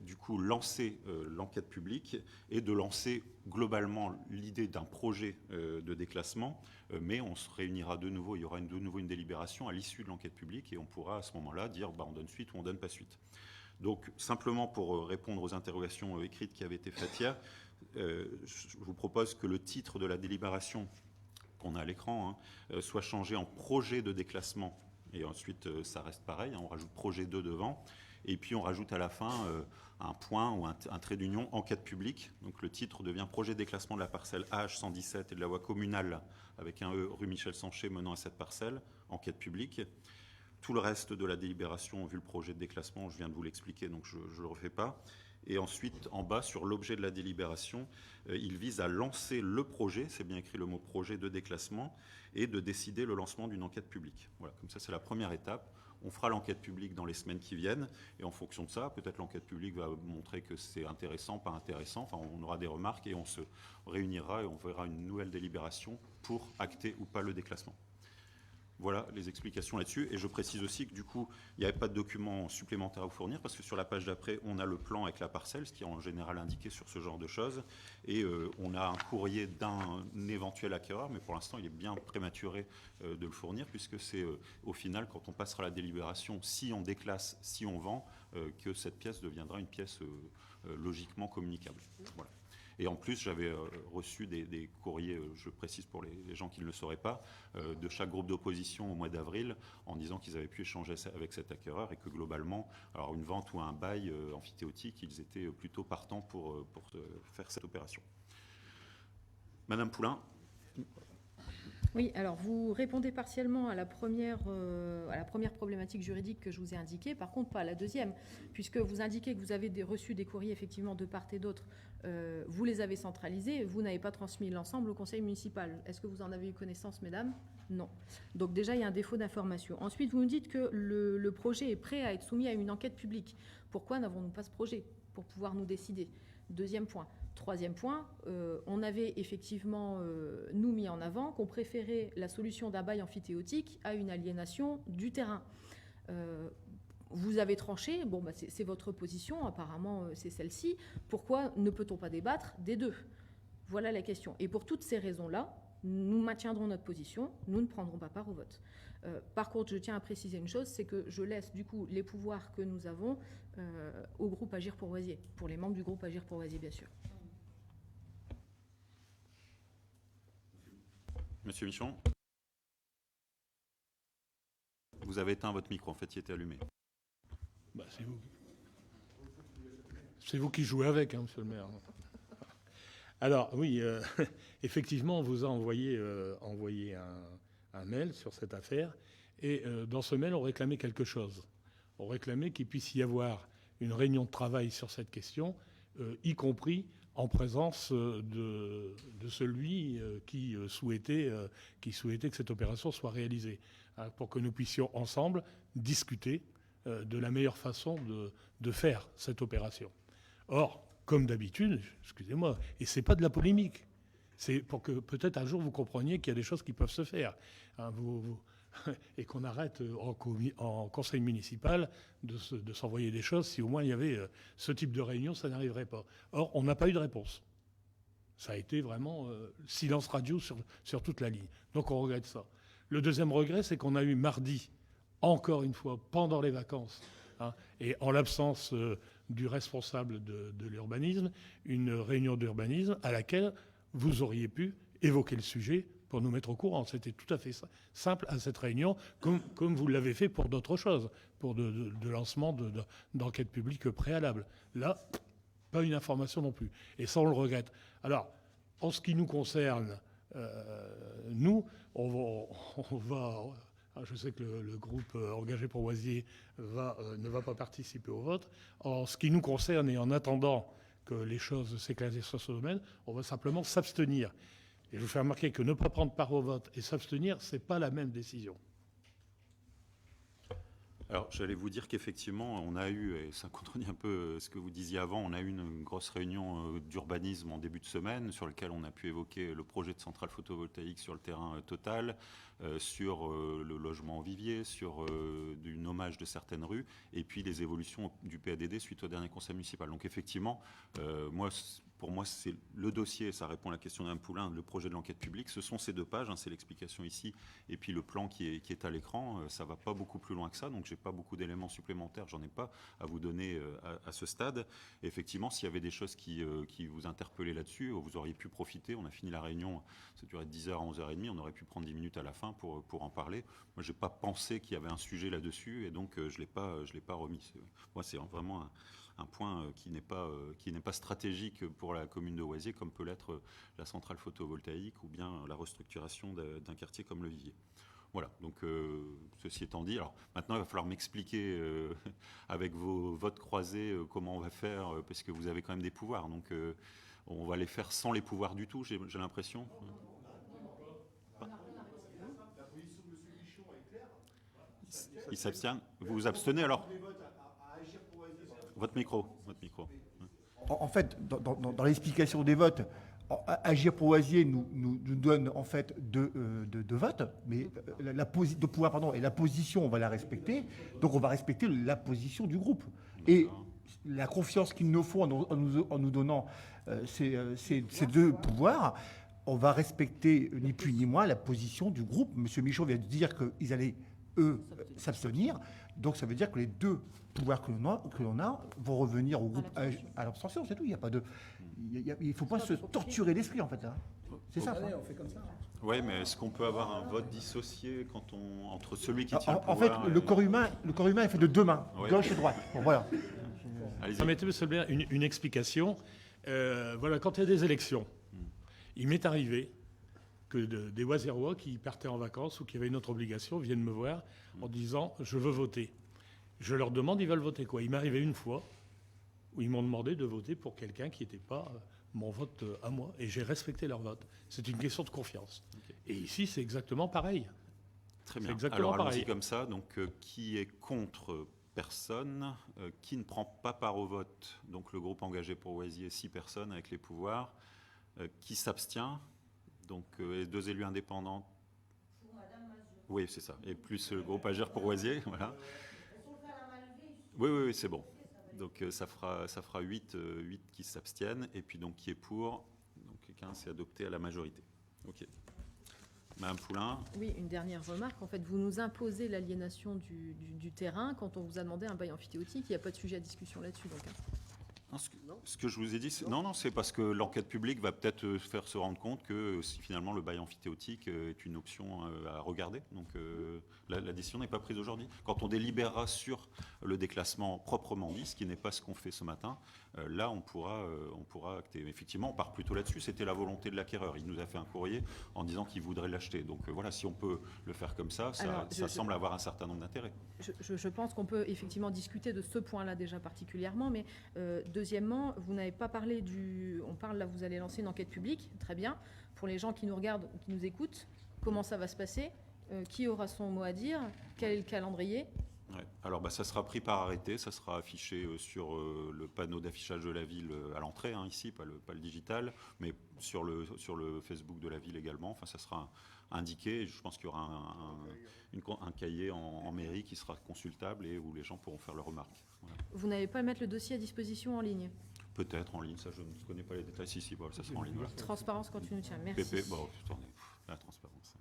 du coup, lancer l'enquête publique et de lancer globalement l'idée d'un projet de déclassement. Mais on se réunira de nouveau, il y aura de nouveau une délibération à l'issue de l'enquête publique et on pourra à ce moment-là dire on donne suite ou on donne pas suite. Donc, simplement pour répondre aux interrogations écrites qui avaient été faites hier, je vous propose que le titre de la délibération qu'on a à l'écran soit changé en projet de déclassement. Et ensuite, ça reste pareil, on rajoute projet 2 devant. Et puis, on rajoute à la fin un point ou un trait d'union, enquête publique. Donc, le titre devient projet de déclassement de la parcelle AH117 et de la voie communale avec un E rue Michel Sanché menant à cette parcelle, enquête publique. Tout le reste de la délibération, vu le projet de déclassement, je viens de vous l'expliquer, donc je ne le refais pas. Et ensuite, en bas, sur l'objet de la délibération, il vise à lancer le projet, c'est bien écrit le mot projet de déclassement, et de décider le lancement d'une enquête publique. Voilà, comme ça, c'est la première étape. On fera l'enquête publique dans les semaines qui viennent, et en fonction de ça, peut-être l'enquête publique va montrer que c'est intéressant, pas intéressant, enfin, on aura des remarques, et on se réunira et on verra une nouvelle délibération pour acter ou pas le déclassement. Voilà les explications là-dessus. Et je précise aussi que du coup, il n'y avait pas de documents supplémentaires à vous fournir parce que sur la page d'après, on a le plan avec la parcelle, ce qui est en général indiqué sur ce genre de choses. Et on a un courrier d'un éventuel acquéreur, mais pour l'instant, il est bien prématuré de le fournir puisque c'est au final, quand on passera la délibération, si on déclasse, si on vend, que cette pièce deviendra une pièce logiquement communicable. Voilà. Et en plus, j'avais reçu des courriers, je précise pour les gens qui ne le sauraient pas, de chaque groupe d'opposition au mois d'avril, en disant qu'ils avaient pu échanger avec cet acquéreur et que globalement, alors une vente ou un bail amphithéotique, ils étaient plutôt partants pour faire cette opération. Madame Poulain. Oui, alors vous répondez partiellement à la première problématique juridique que je vous ai indiquée, par contre pas à la deuxième, puisque vous indiquez que vous avez reçu des courriers effectivement de part et d'autre, vous les avez centralisés, vous n'avez pas transmis l'ensemble au conseil municipal. Est-ce que vous en avez eu connaissance, mesdames? Non. Donc déjà, il y a un défaut d'information. Ensuite, vous nous dites que le projet est prêt à être soumis à une enquête publique. Pourquoi n'avons-nous pas ce projet pour pouvoir nous décider? Deuxième point. Troisième point, on avait effectivement, nous, mis en avant qu'on préférait la solution d'un bail amphithéotique à une aliénation du terrain. Vous avez tranché, bon, bah, c'est votre position, apparemment c'est celle-ci. Pourquoi ne peut-on pas débattre des deux? Voilà la question. Et pour toutes ces raisons-là, nous maintiendrons notre position, nous ne prendrons pas part au vote. Par contre, je tiens à préciser une chose, c'est que je laisse du coup les pouvoirs que nous avons au groupe Agir pour Oisier, pour les membres du groupe Agir pour Oisier, bien sûr. Monsieur Michon. Vous avez éteint votre micro, en fait, il était allumé. Bah, c'est vous. C'est vous qui jouez avec, hein, monsieur le maire. Alors, oui, effectivement, on vous a envoyé un mail sur cette affaire. Et dans ce mail, on réclamait quelque chose. On réclamait qu'il puisse y avoir une réunion de travail sur cette question, y compris en présence de celui qui souhaitait que cette opération soit réalisée, hein, pour que nous puissions ensemble discuter de la meilleure façon de faire cette opération. Or, comme d'habitude, excusez-moi, et c'est pas de la polémique, c'est pour que peut-être un jour vous compreniez qu'il y a des choses qui peuvent se faire, hein, et qu'on arrête en conseil municipal de s'envoyer des choses. Si au moins il y avait ce type de réunion, ça n'arriverait pas. Or, on n'a pas eu de réponse. Ça a été vraiment silence radio sur toute la ligne. Donc on regrette ça. Le deuxième regret, c'est qu'on a eu mardi, encore une fois, pendant les vacances, hein, et en l'absence du responsable de l'urbanisme, une réunion d'urbanisme à laquelle vous auriez pu évoquer le sujet pour nous mettre au courant. C'était tout à fait simple à cette réunion, comme vous l'avez fait pour d'autres choses, pour de lancement d'enquête publique préalable. Là, pas une information non plus. Et ça, on le regrette. Alors, en ce qui nous concerne, nous, on va je sais que le groupe engagé pour Oisier ne va pas participer au vote. En ce qui nous concerne, et en attendant que les choses s'éclaircissent sur ce domaine, on va simplement s'abstenir. Et je vous fais remarquer que ne pas prendre part au vote et s'abstenir, ce n'est pas la même décision. Alors, j'allais vous dire qu'effectivement, on a eu, et ça contredit un peu ce que vous disiez avant, on a eu une grosse réunion d'urbanisme en début de semaine sur laquelle on a pu évoquer le projet de centrale photovoltaïque sur le terrain Total, sur le logement en vivier, sur du nommage de certaines rues, et puis les évolutions du PADD suite au dernier conseil municipal. Donc effectivement, pour moi, c'est le dossier, ça répond à la question d'Mme Poulain, le projet de l'enquête publique, ce sont ces 2 pages, hein, c'est l'explication ici, et puis le plan qui est à l'écran, ça ne va pas beaucoup plus loin que ça, donc je n'ai pas beaucoup d'éléments supplémentaires, j'en ai pas à vous donner à ce stade. Et effectivement, s'il y avait des choses qui vous interpellaient là-dessus, vous auriez pu profiter, on a fini la réunion, ça durait de 10h à 11h30, on aurait pu prendre 10 minutes à la fin pour en parler. Moi, je n'ai pas pensé qu'il y avait un sujet là-dessus, et donc je l'ai pas remis. Moi, c'est vraiment un point qui n'est pas stratégique pour la commune de Oisier, comme peut l'être la centrale photovoltaïque ou bien la restructuration d'un quartier comme le Vivier. Voilà, donc ceci étant dit, alors maintenant il va falloir m'expliquer avec vos votes croisés comment on va faire, parce que vous avez quand même des pouvoirs, donc on va les faire sans les pouvoirs du tout, j'ai l'impression. Il s'abstient. Vous vous abstenez alors? Votre micro. En fait, dans l'explication des votes, Agir pour Oisier nous donne en fait deux votes, mais la position, on va la respecter. Donc on va respecter la position du groupe. Et la confiance qu'il nous faut en nous donnant ces 2 pouvoirs, on va respecter ni plus ni moins la position du groupe. Monsieur Michaud vient de dire qu'ils allaient, eux, s'abstenir. Donc ça veut dire que les 2 pouvoirs que l'on a vont revenir au groupe à l'abstention, c'est tout. Il n'y a pas de... Il ne faut pas se torturer l'esprit, en fait. Hein. C'est ça. Allez, on fait comme ça. Oui, mais est-ce qu'on peut avoir un vote dissocié entre celui qui tient le En pouvoir fait, le corps humain est fait de deux mains, Oui. gauche et droite. Bon, voilà. Allez-y. Permettez-moi seulement une explication. Voilà, quand il y a des élections, il m'est arrivé que des Oisérois qui partaient en vacances ou qui avaient une autre obligation viennent me voir en disant « je veux voter ». Je leur demande, ils veulent voter quoi? Il m'est arrivé une fois où ils m'ont demandé de voter pour quelqu'un qui n'était pas mon vote à moi. Et j'ai respecté leur vote. C'est une question de confiance. Et ici, c'est exactement pareil. Très C'est bien. exactement Alors allons-y pareil. comme ça. Donc qui est contre personne, qui ne prend pas part au vote, donc le groupe engagé pour Oisier, 6 personnes avec les pouvoirs, qui s'abstient, donc et 2 élus indépendants. Oui, c'est ça. Et plus le groupe Agir pour Oisier, voilà. Oui, c'est bon. Donc ça fera 8 qui s'abstiennent, et puis donc qui est pour, donc quelqu'un s'est adopté à la majorité. Ok. Madame Poulain. Oui, une dernière remarque. En fait, vous nous imposez l'aliénation du terrain quand on vous a demandé un bail amphithéotique. Il n'y a pas de sujet à discussion là-dessus. Donc, Non, ce que je vous ai dit, c'est parce que l'enquête publique va peut-être faire se rendre compte que si finalement le bail amphithéotique est une option à regarder. Donc la décision n'est pas prise aujourd'hui. Quand on délibérera sur le déclassement proprement dit, ce qui n'est pas ce qu'on fait ce matin, là on pourra acter. Effectivement, on part plutôt là-dessus. C'était la volonté de l'acquéreur. Il nous a fait un courrier en disant qu'il voudrait l'acheter. Donc voilà, si on peut le faire comme ça, Alors, ça semble avoir un certain nombre d'intérêts. je pense qu'on peut effectivement discuter de ce point-là déjà particulièrement, mais deuxièmement, vous n'avez pas parlé on parle là, vous allez lancer une enquête publique, très bien. Pour les gens qui nous regardent ou qui nous écoutent, comment ça va se passer? Qui aura son mot à dire? Quel est le calendrier? Ouais. Alors ça sera pris par arrêté, ça sera affiché sur le panneau d'affichage de la ville à l'entrée, hein, ici, pas le digital, mais sur le Facebook de la ville également. Enfin, ça sera indiqué. Et je pense qu'il y aura un cahier en mairie qui sera consultable et où les gens pourront faire leurs remarques. Voilà. Vous n'avez pas à mettre le dossier à disposition en ligne? Peut-être en ligne, ça je ne connais pas les détails. Si, bon, ça sera en ligne. Voilà. Transparence quand tu nous tiens. Merci. PP, bon, attendez, la transparence.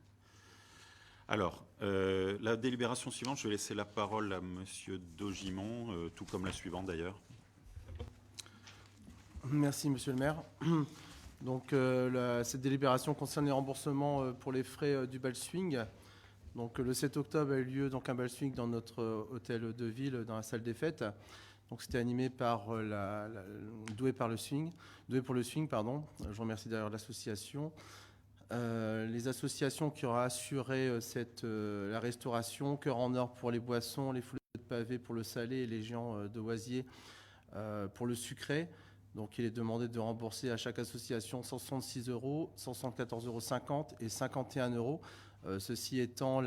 Alors, la délibération suivante, je vais laisser la parole à Monsieur Dogimon, tout comme la suivante d'ailleurs. Merci, monsieur le maire. Donc, cette délibération concerne les remboursements pour les frais du bal swing. Donc, le 7 octobre a eu lieu donc, un bal swing dans notre hôtel de ville, dans la salle des fêtes. Donc, c'était animé par Doué pour le swing, pardon. Je remercie d'ailleurs l'association. Les associations qui auraient assuré la restauration, Cœur en Or pour les boissons, les foulées de pavés pour le salé et les géants de Oisier pour le sucré. Donc, il est demandé de rembourser à chaque association 166 €, 174,50 € et 51 €. Ceci étant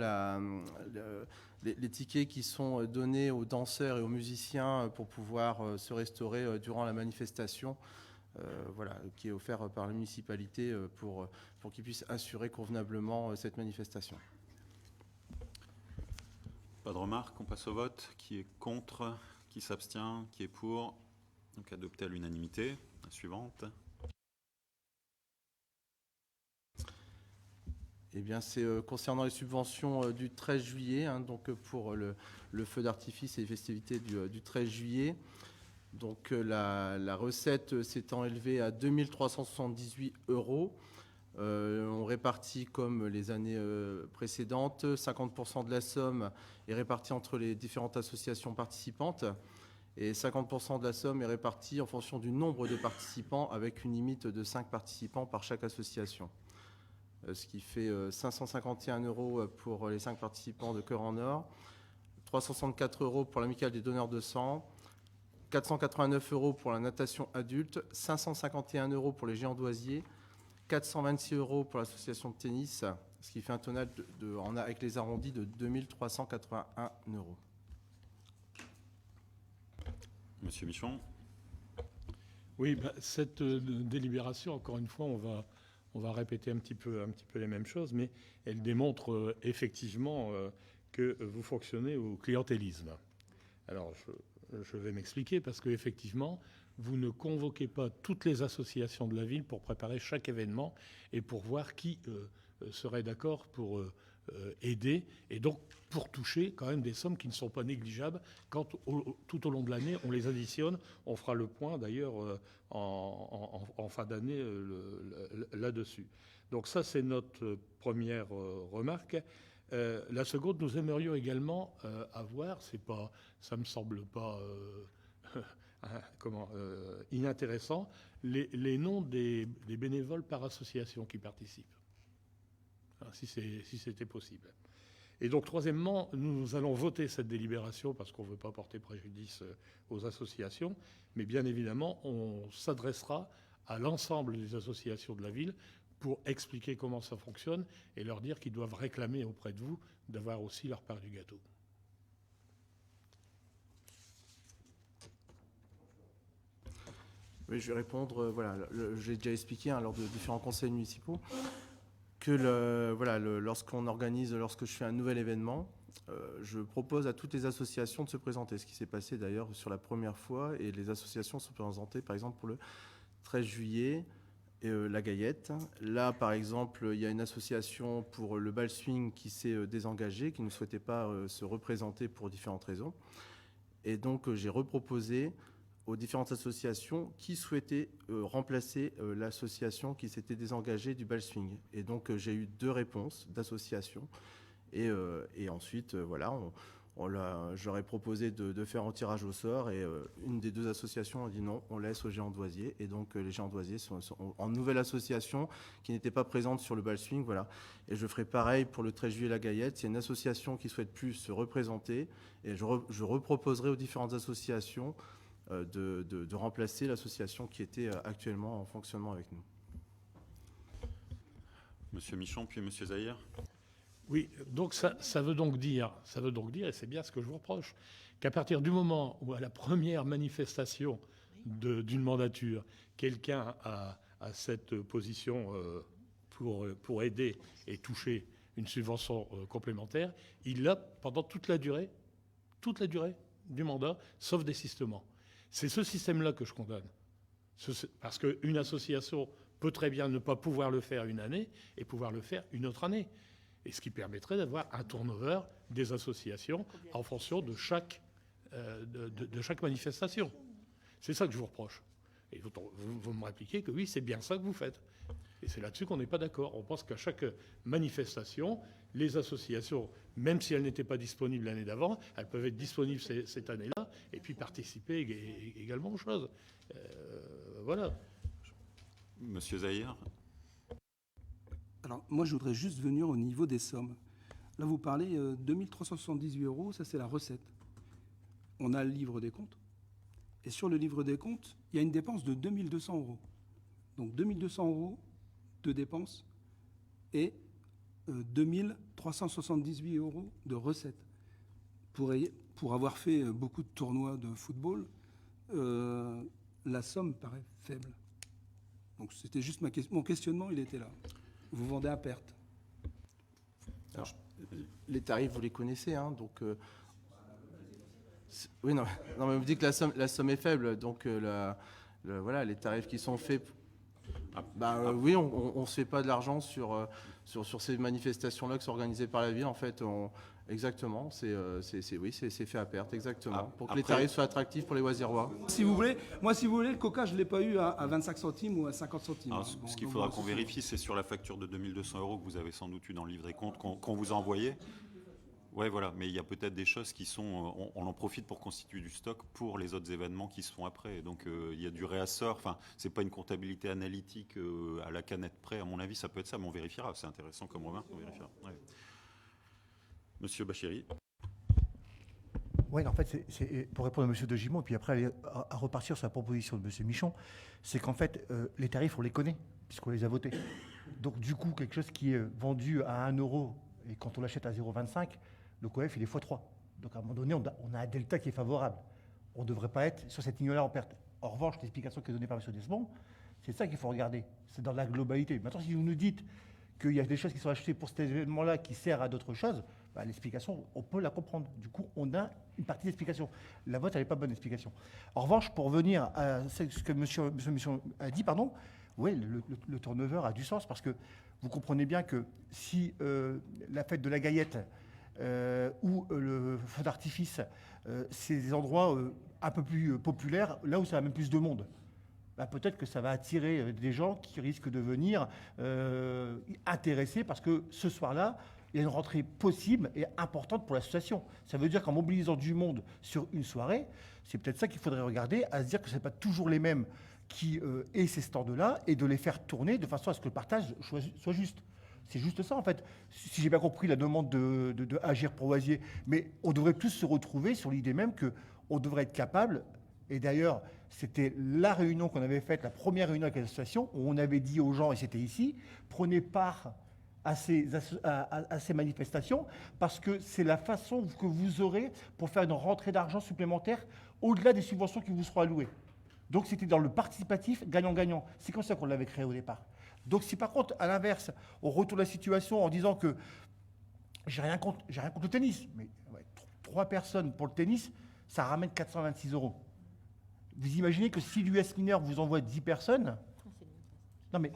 les tickets qui sont donnés aux danseurs et aux musiciens pour pouvoir se restaurer durant la manifestation, voilà, qui est offert par la municipalité pour qu'ils puissent assurer convenablement cette manifestation. Pas de remarques, on passe au vote. Qui est contre? Qui s'abstient? Qui est pour? Donc adopté à l'unanimité. La suivante. Eh bien, c'est concernant les subventions du 13 juillet, hein, donc pour le feu d'artifice et les festivités du 13 juillet. Donc la recette s'étant élevée à 2 378 €. On répartit comme les années précédentes. 50% de la somme est répartie entre les différentes associations participantes et 50% de la somme est répartie en fonction du nombre de participants avec une limite de 5 participants par chaque association. Ce qui fait 551 € pour les 5 participants de Cœur en Or, 364 € pour l'amicale des donneurs de sang, 489 € pour la natation adulte, 551 € pour les géants d'Oisier, 426 € pour l'association de tennis, ce qui fait un total avec les arrondis de 2 381 €. Monsieur Michon. Oui, cette délibération, encore une fois, on va répéter un petit peu les mêmes choses, mais elle démontre effectivement que vous fonctionnez au clientélisme. Alors, je vais m'expliquer parce qu'effectivement, vous ne convoquez pas toutes les associations de la ville pour préparer chaque événement et pour voir qui serait d'accord pour aider, et donc pour toucher quand même des sommes qui ne sont pas négligeables quand tout au long de l'année on les additionne. On fera le point d'ailleurs en fin d'année là-dessus. Donc ça, c'est notre première remarque. La seconde, nous aimerions également avoir, ça me semble pas inintéressant, les noms des bénévoles par association qui participent, si c'était possible. Et donc, troisièmement, nous allons voter cette délibération parce qu'on ne veut pas porter préjudice aux associations, mais bien évidemment, on s'adressera à l'ensemble des associations de la ville pour expliquer comment ça fonctionne et leur dire qu'ils doivent réclamer auprès de vous d'avoir aussi leur part du gâteau. Oui, je vais répondre. Voilà, j'ai déjà expliqué lors de différents conseils municipaux que lorsque je fais un nouvel événement, je propose à toutes les associations de se présenter. Ce qui s'est passé d'ailleurs sur la première fois, et les associations sont présentées, par exemple pour le 13 juillet, la Gaillette. Là, par exemple, il y a une association pour le bal swing qui s'est désengagée, qui ne souhaitait pas se représenter pour différentes raisons. Et donc, j'ai reproposé aux différentes associations qui souhaitaient remplacer l'association qui s'était désengagée du bal swing. Et donc, j'ai eu 2 réponses d'associations. Et ensuite, j'aurais proposé de faire un tirage au sort, et une des 2 associations a dit non, on laisse aux Géants d'Oisier. Et donc, les Géants d'Oisier sont en nouvelle association qui n'était pas présente sur le bal swing. Voilà. Et je ferai pareil pour le 13 juillet la Gaillette. Il y a une association qui souhaite plus se représenter, et je reproposerai aux différentes associations de remplacer l'association qui était actuellement en fonctionnement avec nous. Monsieur Michon, puis Monsieur Zahir. Oui, donc ça veut donc dire, et c'est bien ce que je vous reproche, qu'à partir du moment où à la première manifestation d'une mandature, quelqu'un a cette position pour aider et toucher une subvention complémentaire, il l'a pendant toute la durée du mandat, sauf désistement. C'est ce système-là que je condamne. Parce qu'une association peut très bien ne pas pouvoir le faire une année et pouvoir le faire une autre année. Et ce qui permettrait d'avoir un turnover des associations en fonction de chaque manifestation. C'est ça que je vous reproche. Et vous me répliquez que oui, c'est bien ça que vous faites. Et c'est là-dessus qu'on n'est pas d'accord. On pense qu'à chaque manifestation, les associations, même si elles n'étaient pas disponibles l'année d'avant, elles peuvent être disponibles cette année-là et puis participer également aux choses. Voilà. Monsieur Zahir. Alors, moi, je voudrais juste venir au niveau des sommes. Là, vous parlez 2378 €, ça c'est la recette. On a le livre des comptes. Et sur le livre des comptes, il y a une dépense de 2200 €. Donc 2200 € de dépenses et 2378 € de recettes. Pour avoir fait beaucoup de tournois de football, la somme paraît faible. Donc c'était juste mon questionnement, il était là. Vous vendez à perte. Alors, les tarifs, vous les connaissez, hein, donc... oui, non, mais vous dites que la somme est faible, donc voilà, les tarifs qui sont faits... oui, on ne se fait pas de l'argent sur ces manifestations-là qui sont organisées par la ville. En fait, exactement, c'est fait à perte, exactement, pour que les tarifs soient attractifs pour les Oisirois. Si vous voulez, le coca, je ne l'ai pas eu à 25 centimes ou à 50 centimes. Alors, ce qu'il faudra qu'on vérifie, c'est sur la facture de 2200 € que vous avez sans doute eu dans le livre des comptes, qu'on vous a envoyé. Oui, voilà, mais il y a peut-être des choses qui sont... On en profite pour constituer du stock pour les autres événements qui se font après. Donc, il y a du réassort. Enfin, ce n'est pas une comptabilité analytique à la canette près. À mon avis, ça peut être ça, mais on vérifiera. C'est intéressant comme remarque, on vérifiera. Ouais. Monsieur Bachiri. Oui, en fait, c'est pour répondre à M. de Gimont, et puis après aller à repartir sur la proposition de M. Michon, c'est qu'en fait, les tarifs, on les connaît, puisqu'on les a votés. Donc, du coup, quelque chose qui est vendu à 1 €, et quand on l'achète à 0,25, le COEF, il est x3. Donc, à un moment donné, on a un delta qui est favorable. On ne devrait pas être sur cette ligne-là en perte. En revanche, l'explication qui est donnée par M. Desmond, c'est ça qu'il faut regarder. C'est dans la globalité. Maintenant, si vous nous dites qu'il y a des choses qui sont achetées pour cet événement-là qui servent à d'autres choses, l'explication, on peut la comprendre. Du coup, on a une partie d'explication. La vôtre, elle n'est pas bonne explication. En revanche, pour revenir à ce que monsieur Michon a dit, pardon, oui, le turnover a du sens parce que vous comprenez bien que si la fête de la Gaillette ou le feu d'artifice, c'est des endroits un peu plus populaires, là où ça a même plus de monde, bah, peut-être que ça va attirer des gens qui risquent de venir intéressés parce que ce soir-là, il y a une rentrée possible et importante pour l'association. Ça veut dire qu'en mobilisant du monde sur une soirée, c'est peut-être ça qu'il faudrait regarder, à se dire que ce n'est pas toujours les mêmes qui aient ces stands-là et de les faire tourner de façon à ce que le partage soit juste. C'est juste ça, en fait. Si j'ai bien compris la demande de Agir pour Oisier, mais on devrait tous se retrouver sur l'idée même qu'on devrait être capable, et d'ailleurs, c'était la réunion qu'on avait faite, la première réunion avec l'association, où on avait dit aux gens, et c'était ici, prenez part à ces manifestations, parce que c'est la façon que vous aurez pour faire une rentrée d'argent supplémentaire au-delà des subventions qui vous seront allouées. Donc c'était dans le participatif gagnant-gagnant. C'est comme ça qu'on l'avait créé au départ. Donc si par contre, à l'inverse, on retourne la situation en disant que j'ai rien contre le tennis, mais ouais, 3 personnes pour le tennis, ça ramène 426 €. Vous imaginez que si l'US Mineur vous envoie 10 personnes, non mais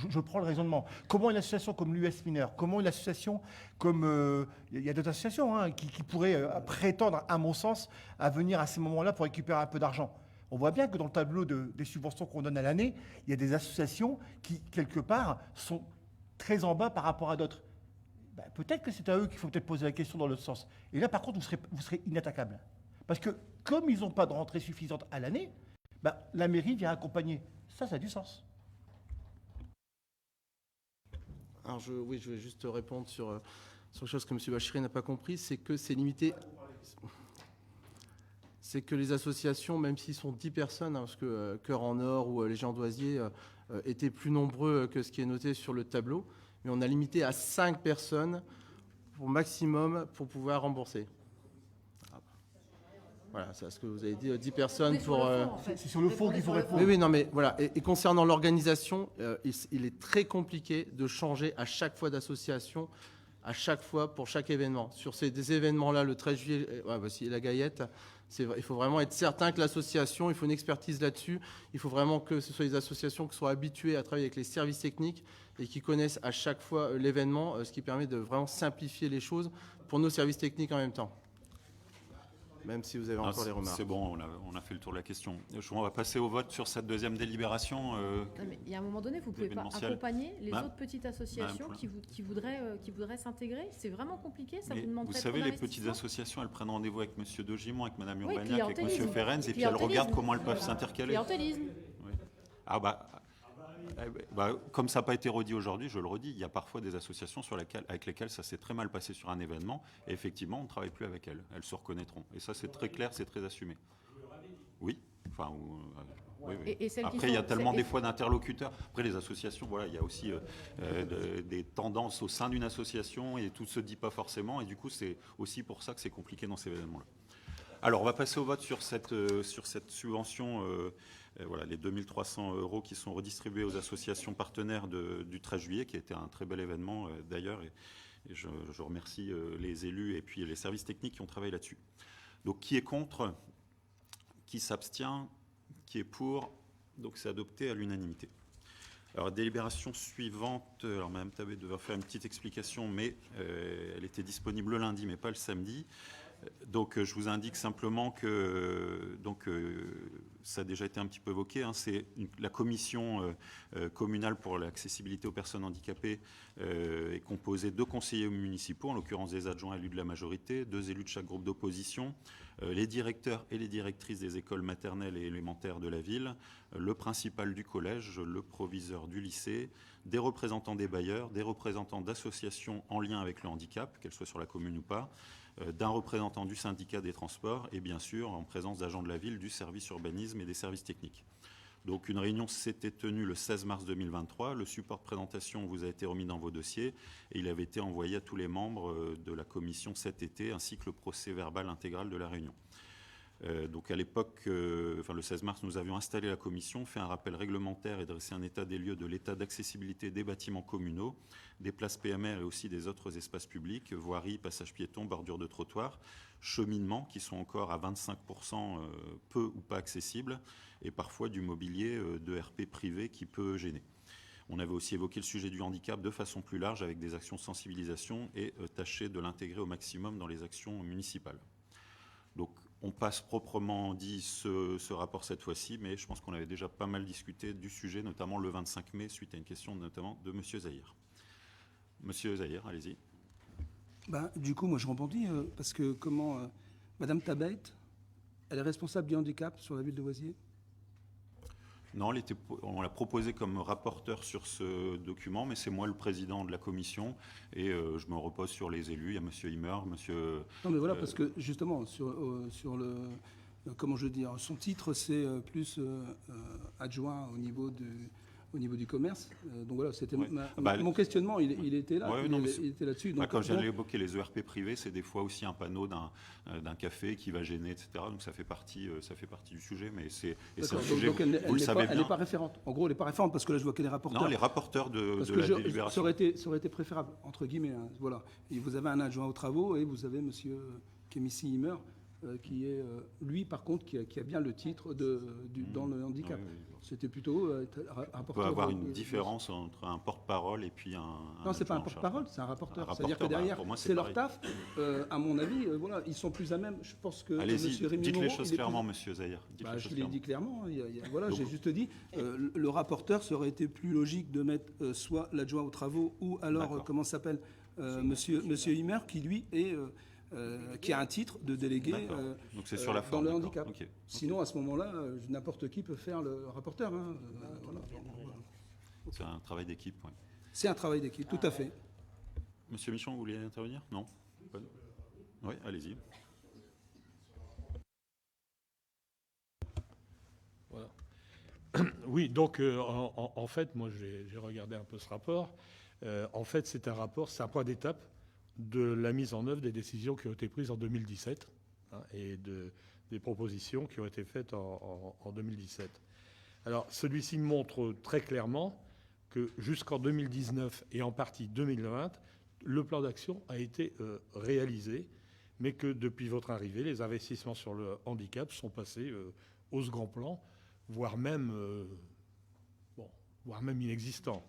je prends le raisonnement. Comment une association comme l'US Mineur, comment une association comme... Il y a d'autres associations qui pourraient prétendre, à mon sens, à venir à ces moments-là pour récupérer un peu d'argent. On voit bien que dans le tableau des subventions qu'on donne à l'année, il y a des associations qui, quelque part, sont très en bas par rapport à d'autres. Ben, peut-être que c'est à eux qu'il faut peut-être poser la question dans l'autre sens. Et là, par contre, vous serez inattaquable. Parce que comme ils n'ont pas de rentrée suffisante à l'année, ben, la mairie vient accompagner. Ça a du sens. Alors je vais juste répondre sur quelque chose que M. Bachiri n'a pas compris, c'est que c'est limité. C'est que les associations, même s'ils sont 10 personnes, parce que Cœur en Or ou les Gens d'Oisier étaient plus nombreux que ce qui est noté sur le tableau, mais on a limité à 5 personnes au maximum pour pouvoir rembourser. Voilà, c'est ce que vous avez dit, 10 personnes pour... C'est sur le fond qu'il faut répondre. Oui, non, mais voilà. Et concernant l'organisation, il est très compliqué de changer à chaque fois d'association, à chaque fois pour chaque événement. Sur des événements-là, le 13 juillet, voici la Gaillette, il faut vraiment être certain que l'association, il faut une expertise là-dessus. Il faut vraiment que ce soit des associations qui soient habituées à travailler avec les services techniques et qui connaissent à chaque fois l'événement, ce qui permet de vraiment simplifier les choses pour nos services techniques en même temps. Même si vous avez encore des remarques. C'est bon, on a fait le tour de la question. On va passer au vote sur cette deuxième délibération. Non, mais il y a un moment donné, vous ne pouvez pas accompagner les autres petites associations qui voudraient s'intégrer. C'est vraiment compliqué, ça vous demanderait. Vous savez, les petites associations, elles prennent rendez-vous avec M. De Gimont, avec Mme Urbaniak, avec M. Ferenz, et puis elles regardent comment elles peuvent s'intercaler. Clientélisme. Oui. Ah comme ça n'a pas été redit aujourd'hui, je le redis, il y a parfois des associations avec lesquelles ça s'est très mal passé sur un événement, et effectivement, on ne travaille plus avec elles. Elles se reconnaîtront. Et ça, c'est très clair, c'est très assumé. Oui. Enfin, oui. Et après, il y a tellement des fois d'interlocuteurs. Après, les associations, voilà, il y a aussi des tendances au sein d'une association, et tout ne se dit pas forcément, et du coup, c'est aussi pour ça que c'est compliqué dans ces événements-là. Alors, on va passer au vote sur cette subvention, voilà, les 2 300 € qui sont redistribués aux associations partenaires du 13 juillet, qui a été un très bel événement d'ailleurs, et je remercie les élus et puis les services techniques qui ont travaillé là-dessus. Donc, qui est contre? Qui s'abstient? Qui est pour? Donc, c'est adopté à l'unanimité. Alors, délibération suivante, alors Mme Tabet devait faire une petite explication, mais elle était disponible le lundi, mais pas le samedi. Donc, je vous indique simplement que ça a déjà été un petit peu évoqué. C'est la commission communale pour l'accessibilité aux personnes handicapées est composée de conseillers municipaux, en l'occurrence des adjoints élus de la majorité, 2 élus de chaque groupe d'opposition, les directeurs et les directrices des écoles maternelles et élémentaires de la ville, le principal du collège, le proviseur du lycée, des représentants des bailleurs, des représentants d'associations en lien avec le handicap, qu'elles soient sur la commune ou pas, d'un représentant du syndicat des transports et bien sûr en présence d'agents de la ville, du service urbanisme et des services techniques. Donc une réunion s'était tenue le 16 mars 2023. Le support de présentation vous a été remis dans vos dossiers et il avait été envoyé à tous les membres de la commission cet été ainsi que le procès verbal intégral de la réunion. Donc à l'époque, le 16 mars, nous avions installé la commission, fait un rappel réglementaire et dressé un état des lieux de l'état d'accessibilité des bâtiments communaux, des places PMR et aussi des autres espaces publics, voiries, passages piétons, bordures de trottoirs, cheminements qui sont encore à 25% peu ou pas accessibles, et parfois du mobilier de RP privé qui peut gêner. On avait aussi évoqué le sujet du handicap de façon plus large avec des actions de sensibilisation et tâché de l'intégrer au maximum dans les actions municipales. Donc on passe proprement dit ce rapport cette fois-ci, mais je pense qu'on avait déjà pas mal discuté du sujet, notamment le 25 mai, suite à une question notamment de M. Zahir. Monsieur Zahir, allez-y. Du coup, moi je rebondis, parce que Madame Tabet, elle est responsable du handicap sur la ville de Oisier? Non, on l'a proposé comme rapporteur sur ce document, mais c'est moi le président de la commission et je me repose sur les élus. Il y a M. Himmer, M. Non, mais voilà, parce que justement, sur le. Comment je veux dire, son titre, c'est plus adjoint au niveau du commerce. Donc voilà, c'était Ouais. mon questionnement, il était là. Ouais, il était là-dessus. Quand j'allais évoquer les ERP privés, c'est des fois aussi un panneau d'un café qui va gêner, etc. Donc ça fait partie du sujet, mais c'est un sujet, vous le savez bien. Elle n'est pas référente. En gros, elle n'est pas référente parce que là, je vois qu'elle est rapporteure. Non, les rapporteurs de la délibération. Ça aurait été préférable, entre guillemets. Hein, voilà. Et vous avez un adjoint aux travaux et vous avez monsieur Kémissi Himmer, qui est, lui, par contre, qui a bien le titre dans le handicap. Oui. C'était plutôt rapporteur. On peut avoir une différence entre un porte-parole et puis un. Non, c'est pas un porte-parole, c'est un rapporteur. C'est-à-dire que derrière, c'est leur taf. À mon avis, voilà, ils sont plus à même. Je pense que Allez-y, Rémy dites Moreau, les choses clairement, Monsieur Zahir. Je l'ai dit clairement. Voilà, j'ai juste dit, le rapporteur, ça aurait été plus logique de mettre soit l'adjoint aux travaux ou alors, comment s'appelle, Monsieur Himmer, qui lui est. Qui a un titre de délégué donc c'est sur la forme, dans le handicap. Okay. Sinon, à ce moment-là, n'importe qui peut faire le rapporteur. Hein. Voilà. C'est un travail d'équipe, oui. C'est un travail d'équipe, tout à fait. Monsieur Michon, vous voulez intervenir? Non? Oui, allez-y. Voilà. Oui, donc en fait, moi j'ai regardé un peu ce rapport. En fait, c'est un rapport, c'est un point d'étape de la mise en œuvre des décisions qui ont été prises en 2017 et des propositions qui ont été faites en 2017. Alors, celui-ci montre très clairement que jusqu'en 2019 et en partie 2020, le plan d'action a été réalisé, mais que depuis votre arrivée, les investissements sur le handicap sont passés au second plan, voire même inexistants.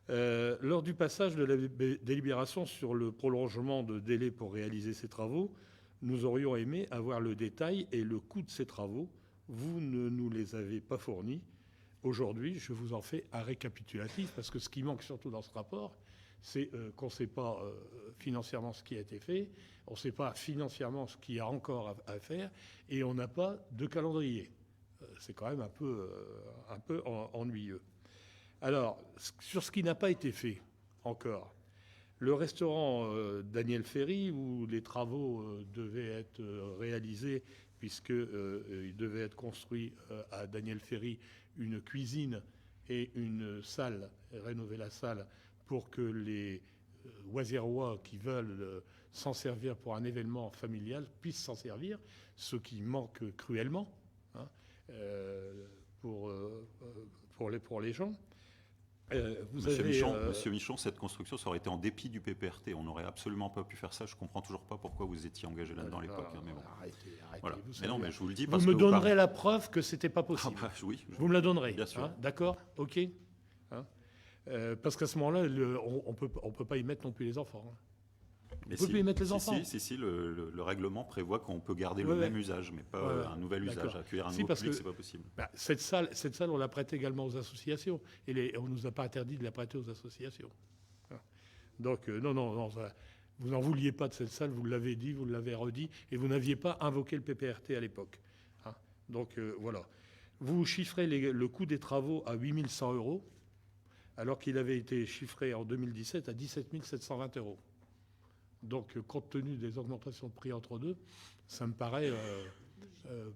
Lors du passage de la délibération sur le prolongement de délai pour réaliser ces travaux, nous aurions aimé avoir le détail et le coût de ces travaux. Vous ne nous les avez pas fournis. Aujourd'hui, je vous en fais un récapitulatif, parce que ce qui manque surtout dans ce rapport, c'est qu'on ne sait pas financièrement ce qui a été fait, on ne sait pas financièrement ce qu'il y a encore à faire, et on n'a pas de calendrier. C'est quand même un peu ennuyeux. Alors, sur ce qui n'a pas été fait encore, le restaurant Daniel Ferry, où les travaux devaient être réalisés, puisqu'il devait être construit à Daniel Ferry une cuisine et une salle, rénover la salle, pour que les Oisiérois qui veulent s'en servir pour un événement familial puissent s'en servir, ce qui manque cruellement pour les gens. Monsieur Michon, cette construction, ça aurait été en dépit du PPRT. On n'aurait absolument pas pu faire ça. Je ne comprends toujours pas pourquoi vous étiez engagé là-dedans à l'époque. Mais bon. Arrêtez. Voilà. Mais non, mais je vous le dis parce vous que me donnerez la preuve que c'était pas possible. Oui. Vous me la donnerez. Bien sûr. D'accord. Ok. Parce qu'à ce moment-là, on peut pas y mettre non plus les enfants. Mais on peut plus y mettre les enfants. Si, le règlement prévoit qu'on peut garder le même usage, mais pas un nouvel usage. Accueillir un nouveau public, c'est pas possible. Cette salle, on la prête également aux associations. Et on nous a pas interdit de la prêter aux associations. Donc, non, vous n'en vouliez pas de cette salle, vous l'avez dit, vous l'avez redit, et vous n'aviez pas invoqué le PPRT à l'époque. Donc, voilà. Vous chiffrez le coût des travaux à 8 100 €, alors qu'il avait été chiffré en 2017 à 17 720 €. Donc, compte tenu des augmentations de prix entre deux, ça me paraît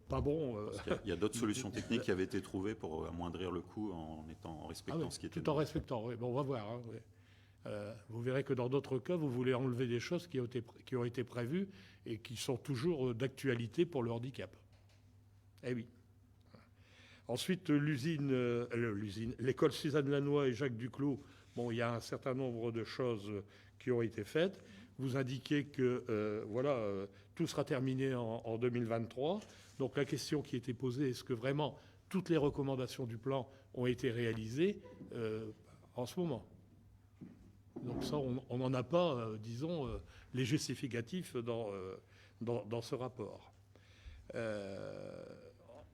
pas bon. Il y a d'autres solutions techniques qui avaient été trouvées pour amoindrir le coût en respectant ce qui était. Tout en respectant, oui. Bon, on va voir. Vous verrez que dans d'autres cas, vous voulez enlever des choses qui ont été prévues et qui sont toujours d'actualité pour le handicap. Eh oui. Ensuite, l'école Suzanne Lannoy et Jacques Duclos, bon, il y a un certain nombre de choses qui ont été faites. Vous indiquez que tout sera terminé en 2023. Donc la question qui était posée, est-ce que vraiment toutes les recommandations du plan ont été réalisées en ce moment? Donc ça, on n'en a pas, disons, les justificatifs dans ce rapport.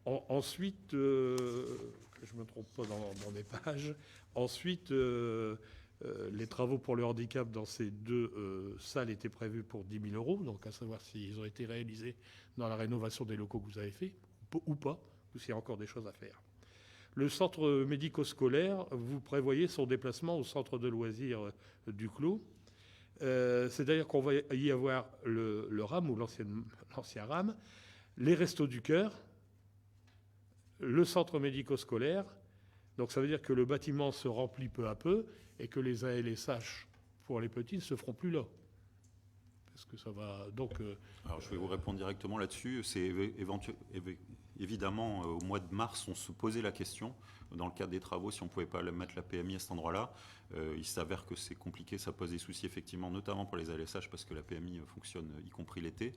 Ensuite, que je ne me trompe pas dans mes pages, ensuite, les travaux pour le handicap dans ces deux salles étaient prévus pour 10 000 €, donc à savoir s'ils ont été réalisés dans la rénovation des locaux que vous avez fait, ou pas, ou s'il y a encore des choses à faire. Le centre médico-scolaire, vous prévoyez son déplacement au centre de loisirs du Clos. C'est-à-dire qu'on va y avoir le RAM ou l'ancien RAM, les restos du cœur, le centre médico-scolaire. Donc ça veut dire que le bâtiment se remplit peu à peu et que les ALSH pour les petits ne se feront plus là. Parce que ça va donc... Alors je vais vous répondre directement là-dessus. C'est évidemment au mois de mars, on se posait la question dans le cadre des travaux si on ne pouvait pas mettre la PMI à cet endroit-là. Il s'avère que c'est compliqué, ça pose des soucis effectivement, notamment pour les ALSH parce que la PMI fonctionne y compris l'été.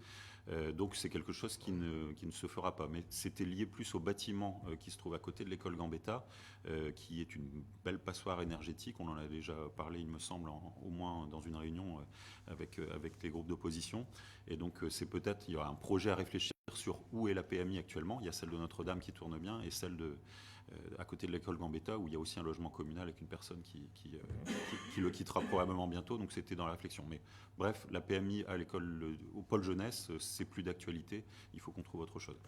Donc c'est quelque chose qui ne se fera pas. Mais c'était lié plus au bâtiment qui se trouve à côté de l'école Gambetta, qui est une belle passoire énergétique. On en a déjà parlé, il me semble, au moins dans une réunion avec les groupes d'opposition. Et donc c'est peut-être, il y aura un projet à réfléchir sur où est la PMI actuellement. Il y a celle de Notre-Dame qui tourne bien et celle à côté de l'école Gambetta où il y a aussi un logement communal avec une personne qui le quittera probablement bientôt. Donc c'était dans la réflexion. Mais bref, la PMI à l'école, au pôle jeunesse, c'est plus d'actualité. Il faut qu'on trouve autre chose.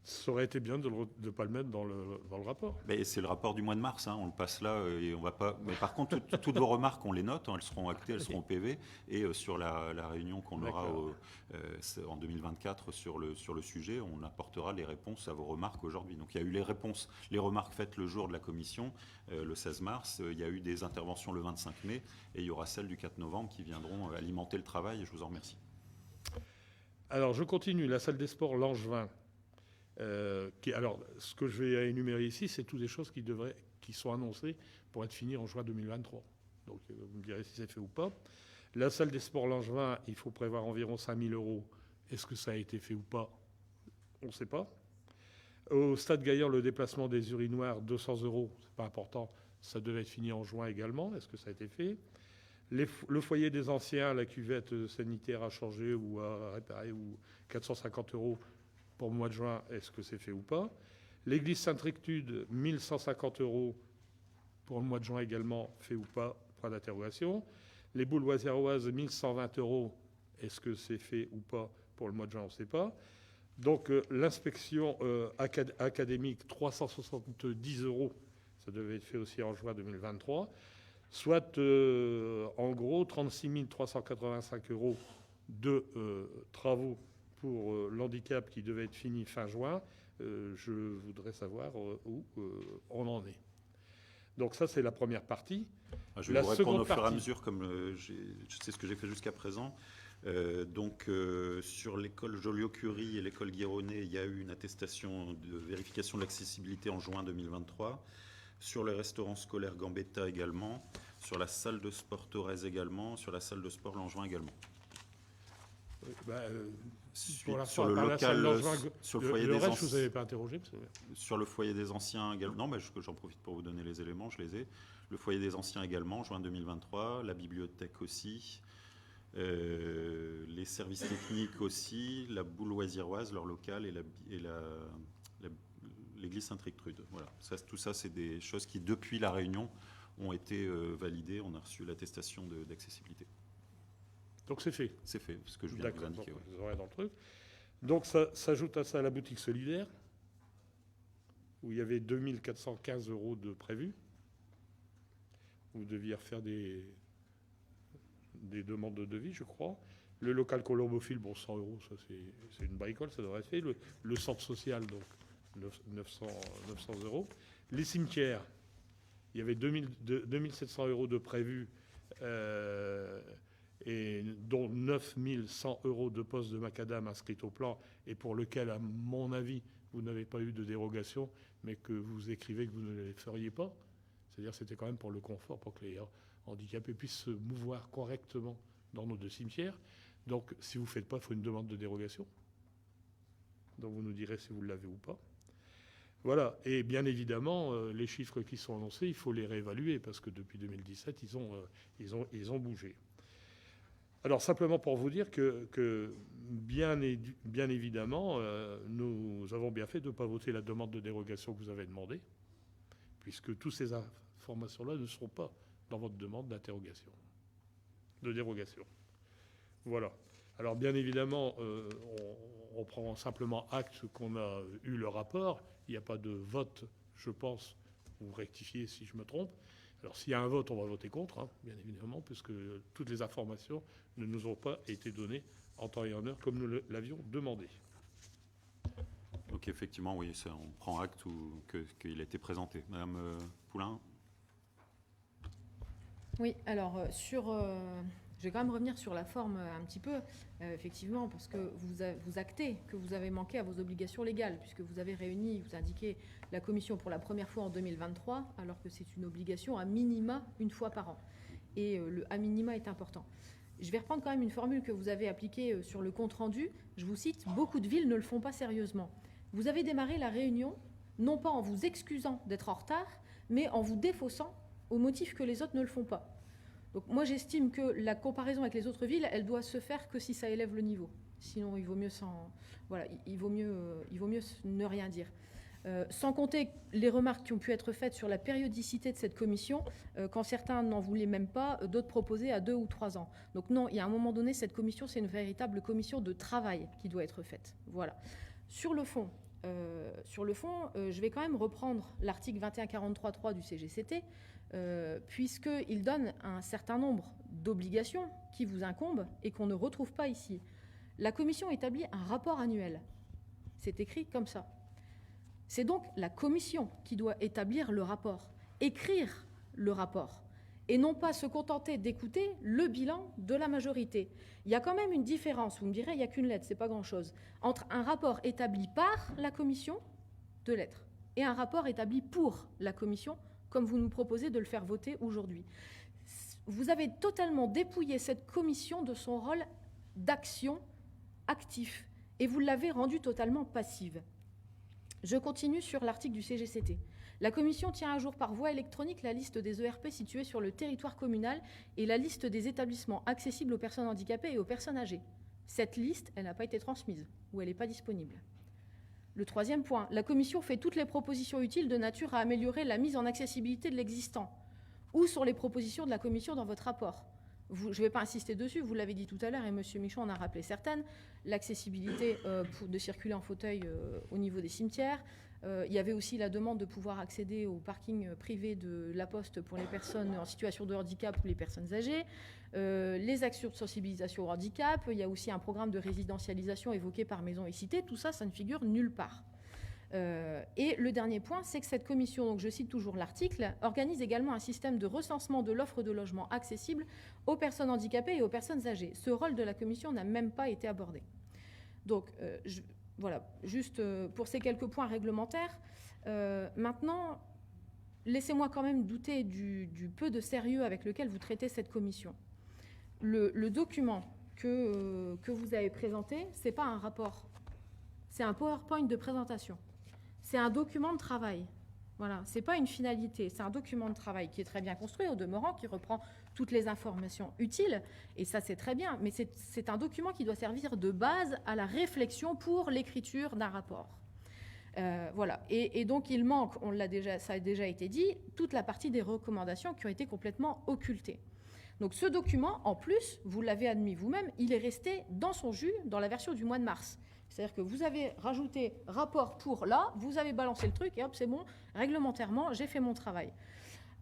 Ça aurait été bien de ne pas le mettre dans le rapport. Mais c'est le rapport du mois de mars, hein, on le passe là et on va pas. Mais par contre, toutes vos remarques, on les note, hein, elles seront actées, elles seront au PV et sur la réunion qu'on aura en 2024 sur le sujet, on apportera les réponses à vos remarques aujourd'hui. Donc il y a eu les remarques faites le jour de la commission, le 16 mars. Il y a eu des interventions le 25 mai et il y aura celles du 4 novembre qui viendront alimenter le travail. Et je vous en remercie. Alors je continue. La salle des sports Langevin. Alors, ce que je vais énumérer ici, c'est toutes des choses qui sont annoncées pour être finies en juin 2023. Donc, vous me direz si c'est fait ou pas. La salle des sports Langevin, il faut prévoir environ 5 000 €. Est-ce que ça a été fait ou pas? On ne sait pas. Au Stade Gaillard, le déplacement des urinoirs, 200 €, c'est pas important. Ça devait être fini en juin également. Est-ce que ça a été fait? Le foyer des anciens, la cuvette sanitaire à changer ou à réparer, ou 450 € pour le mois de juin, est-ce que c'est fait ou pas? L'église Sainte-Rectude, 1 150 € pour le mois de juin également, fait ou pas? Point d'interrogation. Les boules loisiroises, 1 120 €, est-ce que c'est fait ou pas pour le mois de juin? On ne sait pas. Donc l'inspection académique, 370 €, ça devait être fait aussi en juin 2023. Soit en gros 36 385 € de travaux pour l'handicap qui devait être fini fin juin. Je voudrais savoir où on en est. Donc ça, c'est la première partie. Je vais vous répondre au fur et à mesure, comme je sais ce que j'ai fait jusqu'à présent. Sur l'école Joliot-Curie et l'école Guéronnet, il y a eu une attestation de vérification de l'accessibilité en juin 2023. Sur le restaurant scolaire Gambetta également. Sur la salle de sport Thorez également. Sur la salle de sport Langevin également. Sur le local, sur le foyer des anciens. Vous n'avez pas interrogé sur le foyer des anciens également. Non, mais j'en profite pour vous donner les éléments, je les ai. Le foyer des anciens également, juin 2023. La bibliothèque aussi. Les services techniques aussi. La boule loisiroise, leur local et l'église Sainte-Rectude. Voilà. Tout ça, c'est des choses qui, depuis la réunion, ont été validées. On a reçu l'attestation d'accessibilité. Donc c'est fait. C'est fait, ce que je viens de vous indiquer. Vous aurez dans le truc. Donc ça s'ajoute à ça la boutique solidaire, où il y avait 2 415 € de prévus. Vous deviez refaire des demandes de devis, je crois. Le local colombophile, bon, 100 €, ça c'est une bricole, ça devrait être fait. Le centre social, donc 900 €. Les cimetières, il y avait 2700 € de prévus, et dont 9100 € de poste de macadam inscrits au plan, et pour lequel, à mon avis, vous n'avez pas eu de dérogation, mais que vous écrivez que vous ne les feriez pas. C'est-à-dire que c'était quand même pour le confort, pour que les handicapés puissent se mouvoir correctement dans nos 2 cimetières. Donc, si vous ne faites pas, il faut une demande de dérogation. Donc, vous nous direz si vous l'avez ou pas. Voilà. Et bien évidemment, les chiffres qui sont annoncés, il faut les réévaluer, parce que depuis 2017, ils ont bougé. Alors, simplement pour vous dire que bien évidemment, nous avons bien fait de ne pas voter la demande de dérogation que vous avez demandée, puisque toutes ces informations-là ne seront pas dans votre demande de dérogation. Voilà. Alors, bien évidemment, on prend simplement acte qu'on a eu le rapport. Il n'y a pas de vote, je pense, vous rectifiez si je me trompe. Alors, s'il y a un vote, on va voter contre, hein, bien évidemment, puisque toutes les informations ne nous ont pas été données en temps et en heure comme nous l'avions demandé. Donc, effectivement, oui, ça, on prend acte qu'il a été présenté. Madame Poulain. Oui, alors je vais quand même revenir sur la forme un petit peu, effectivement, parce que vous actez que vous avez manqué à vos obligations légales, puisque vous avez réuni, vous indiquez la commission pour la première fois en 2023, alors que c'est une obligation à minima une fois par an. Et le à minima est important. Je vais reprendre quand même une formule que vous avez appliquée sur le compte-rendu. Je vous cite, « Beaucoup de villes ne le font pas sérieusement ». Vous avez démarré la réunion, non pas en vous excusant d'être en retard, mais en vous défaussant au motif que les autres ne le font pas. Donc moi, j'estime que la comparaison avec les autres villes, elle doit se faire que si ça élève le niveau. Sinon, il vaut mieux il vaut mieux ne rien dire. Sans compter les remarques qui ont pu être faites sur la périodicité de cette commission, quand certains n'en voulaient même pas, d'autres proposaient à 2 ou 3 ans. Donc non, il y a un moment donné, cette commission, c'est une véritable commission de travail qui doit être faite. Voilà. Sur le fond, je vais quand même reprendre l'article 2143.3 du CGCT, puisqu'il donne un certain nombre d'obligations qui vous incombent et qu'on ne retrouve pas ici. La commission établit un rapport annuel. C'est écrit comme ça. C'est donc la commission qui doit établir le rapport, écrire le rapport, et non pas se contenter d'écouter le bilan de la majorité. Il y a quand même une différence, vous me direz, il n'y a qu'une lettre, c'est pas grand-chose, entre un rapport établi par la commission, 2 lettres, et un rapport établi pour la commission, comme vous nous proposez de le faire voter aujourd'hui. Vous avez totalement dépouillé cette commission de son rôle d'action actif, et vous l'avez rendue totalement passive. Je continue sur l'article du CGCT. La commission tient à jour par voie électronique la liste des ERP situés sur le territoire communal et la liste des établissements accessibles aux personnes handicapées et aux personnes âgées. Cette liste, elle n'a pas été transmise ou elle n'est pas disponible. Le 3e point, la commission fait toutes les propositions utiles de nature à améliorer la mise en accessibilité de l'existant ou sur les propositions de la commission dans votre rapport. Je ne vais pas insister dessus, vous l'avez dit tout à l'heure et M. Michon en a rappelé certaines. L'accessibilité de circuler en fauteuil au niveau des cimetières. Il y avait aussi la demande de pouvoir accéder au parking privé de la Poste pour les personnes en situation de handicap ou les personnes âgées. Les actions de sensibilisation au handicap. Il y a aussi un programme de résidentialisation évoqué par Maison et Cité. Tout ça, ça ne figure nulle part. Et le dernier point, c'est que cette commission, donc je cite toujours l'article, organise également un système de recensement de l'offre de logement accessible aux personnes handicapées et aux personnes âgées. Ce rôle de la commission n'a même pas été abordé. Donc, voilà, juste pour ces quelques points réglementaires. Maintenant, laissez-moi quand même douter du peu de sérieux avec lequel vous traitez cette commission. Le document que vous avez présenté, ce n'est pas un rapport, c'est un PowerPoint de présentation. C'est un document de travail. Voilà, ce n'est pas une finalité, c'est un document de travail qui est très bien construit, au demeurant, qui reprend toutes les informations utiles, et ça c'est très bien, mais c'est un document qui doit servir de base à la réflexion pour l'écriture d'un rapport. Voilà, et donc il manque, ça a déjà été dit, toute la partie des recommandations qui ont été complètement occultées. Donc ce document, en plus, vous l'avez admis vous-même, il est resté dans son jus dans la version du mois de mars. C'est-à-dire que vous avez rajouté rapport pour là, vous avez balancé le truc et hop, c'est bon, réglementairement, j'ai fait mon travail.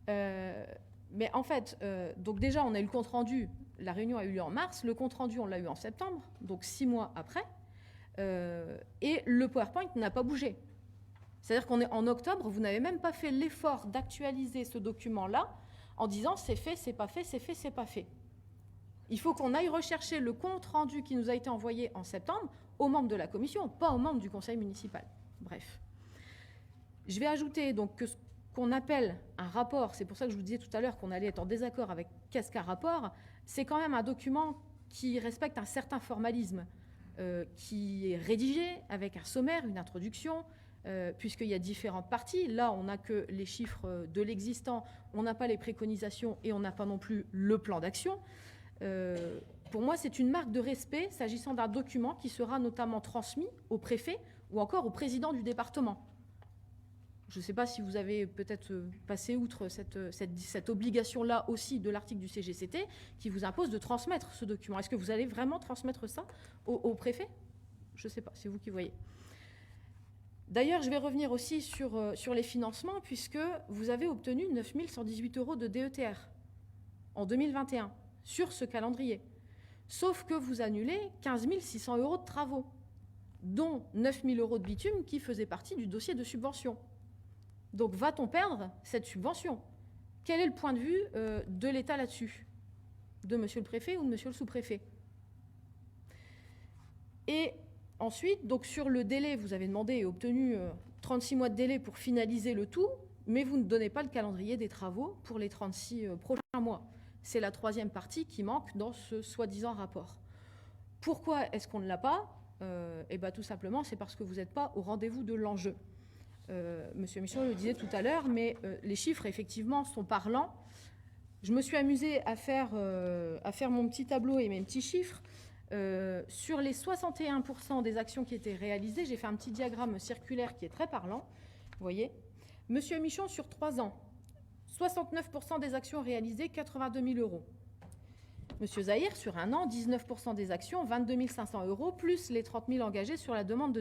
Mais en fait, donc déjà, on a eu le compte-rendu, la réunion a eu lieu en mars, le compte-rendu, on l'a eu en septembre, donc 6 mois après, et le PowerPoint n'a pas bougé. C'est-à-dire qu'on est en octobre, vous n'avez même pas fait l'effort d'actualiser ce document-là en disant c'est fait, c'est pas fait, c'est fait, c'est pas fait. Il faut qu'on aille rechercher le compte-rendu qui nous a été envoyé en septembre aux membres de la commission, pas aux membres du conseil municipal. Bref. Je vais ajouter donc que ce qu'on appelle un rapport, c'est pour ça que je vous disais tout à l'heure qu'on allait être en désaccord avec qu'est-ce qu'un rapport, c'est quand même un document qui respecte un certain formalisme, qui est rédigé avec un sommaire, une introduction, puisqu'il y a différentes parties. Là, on n'a que les chiffres de l'existant, on n'a pas les préconisations et on n'a pas non plus le plan d'action. Pour moi, c'est une marque de respect s'agissant d'un document qui sera notamment transmis au préfet ou encore au président du département. Je ne sais pas si vous avez peut-être passé outre cette obligation-là aussi de l'article du CGCT qui vous impose de transmettre ce document. Est-ce que vous allez vraiment transmettre ça au préfet? Je ne sais pas, c'est vous qui voyez. D'ailleurs, je vais revenir aussi sur les financements, puisque vous avez obtenu 9 118 € de DETR en 2021 sur ce calendrier. Sauf que vous annulez 15 600 € de travaux, dont 9 000 € de bitume qui faisaient partie du dossier de subvention. Donc, va-t-on perdre cette subvention? Quel est le point de vue de l'État là-dessus? De monsieur le préfet ou de monsieur le sous-préfet? Et ensuite, donc sur le délai, vous avez demandé et obtenu 36 mois de délai pour finaliser le tout, mais vous ne donnez pas le calendrier des travaux pour les 36 prochains mois. C'est la troisième partie qui manque dans ce soi-disant rapport. Pourquoi est-ce qu'on ne l'a pas? Eh bien, tout simplement, c'est parce que vous n'êtes pas au rendez-vous de l'enjeu. Monsieur Michon le disait tout à l'heure, mais les chiffres, effectivement, sont parlants. Je me suis amusée à faire mon petit tableau et mes petits chiffres. Sur les 61% des actions qui étaient réalisées, j'ai fait un petit diagramme circulaire qui est très parlant. Vous voyez, Monsieur Michon, sur 3 ans, 69% des actions réalisées, 82 000 €. Monsieur Zahir, sur un an, 19% des actions, 22 500 €, plus les 30 000 engagés sur la demande de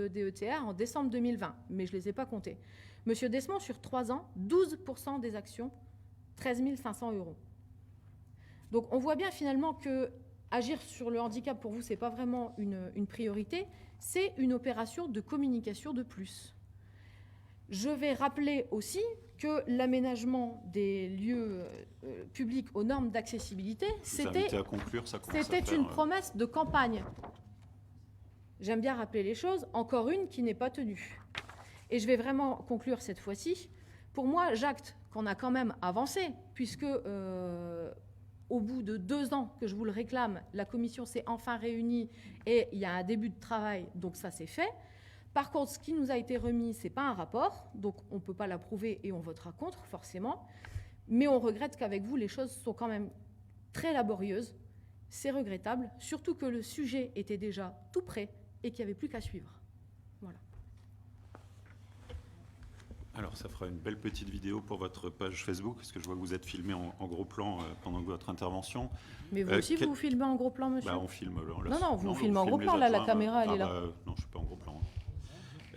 DETR en décembre 2020. Mais je ne les ai pas comptés. Monsieur Desmond, sur 3 ans, 12% des actions, 13 500 €. Donc on voit bien finalement que agir sur le handicap, pour vous, ce n'est pas vraiment une priorité. C'est une opération de communication de plus. Je vais rappeler aussi que l'aménagement des lieux publics aux normes d'accessibilité, c'était une promesse de campagne. J'aime bien rappeler les choses, encore une qui n'est pas tenue. Et je vais vraiment conclure cette fois-ci. Pour moi, j'acte qu'on a quand même avancé, puisque au bout de 2 ans que je vous le réclame, la commission s'est enfin réunie et il y a un début de travail, donc ça c'est fait. Par contre, ce qui nous a été remis, ce n'est pas un rapport, donc on ne peut pas l'approuver et on votera contre, forcément. Mais on regrette qu'avec vous, les choses sont quand même très laborieuses. C'est regrettable, surtout que le sujet était déjà tout prêt et qu'il n'y avait plus qu'à suivre. Voilà. Alors, ça fera une belle petite vidéo pour votre page Facebook, parce que je vois que vous êtes filmé en gros plan pendant votre intervention. Mais vous aussi, vous filmez en gros plan, monsieur? On filme. Non, vous filmez en gros plan, là, la caméra, elle est là. Non, je ne suis pas en gros plan.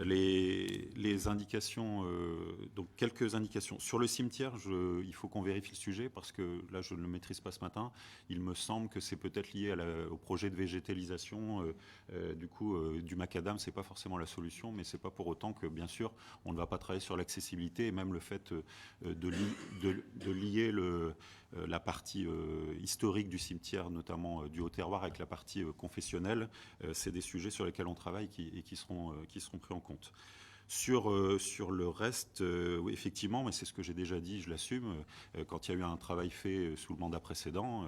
Les indications, donc quelques indications. Sur le cimetière, il faut qu'on vérifie le sujet parce que là, je ne le maîtrise pas ce matin. Il me semble que c'est peut-être lié au projet de végétalisation. Du macadam, ce n'est pas forcément la solution, mais ce n'est pas pour autant que, bien sûr, on ne va pas travailler sur l'accessibilité et même le fait de lier la partie historique du cimetière, notamment du Haut-Terroir, avec la partie confessionnelle. C'est des sujets sur lesquels on travaille et qui seront pris en compte. Sur le reste, oui, effectivement, mais c'est ce que j'ai déjà dit, je l'assume, quand il y a eu un travail fait sous le mandat précédent,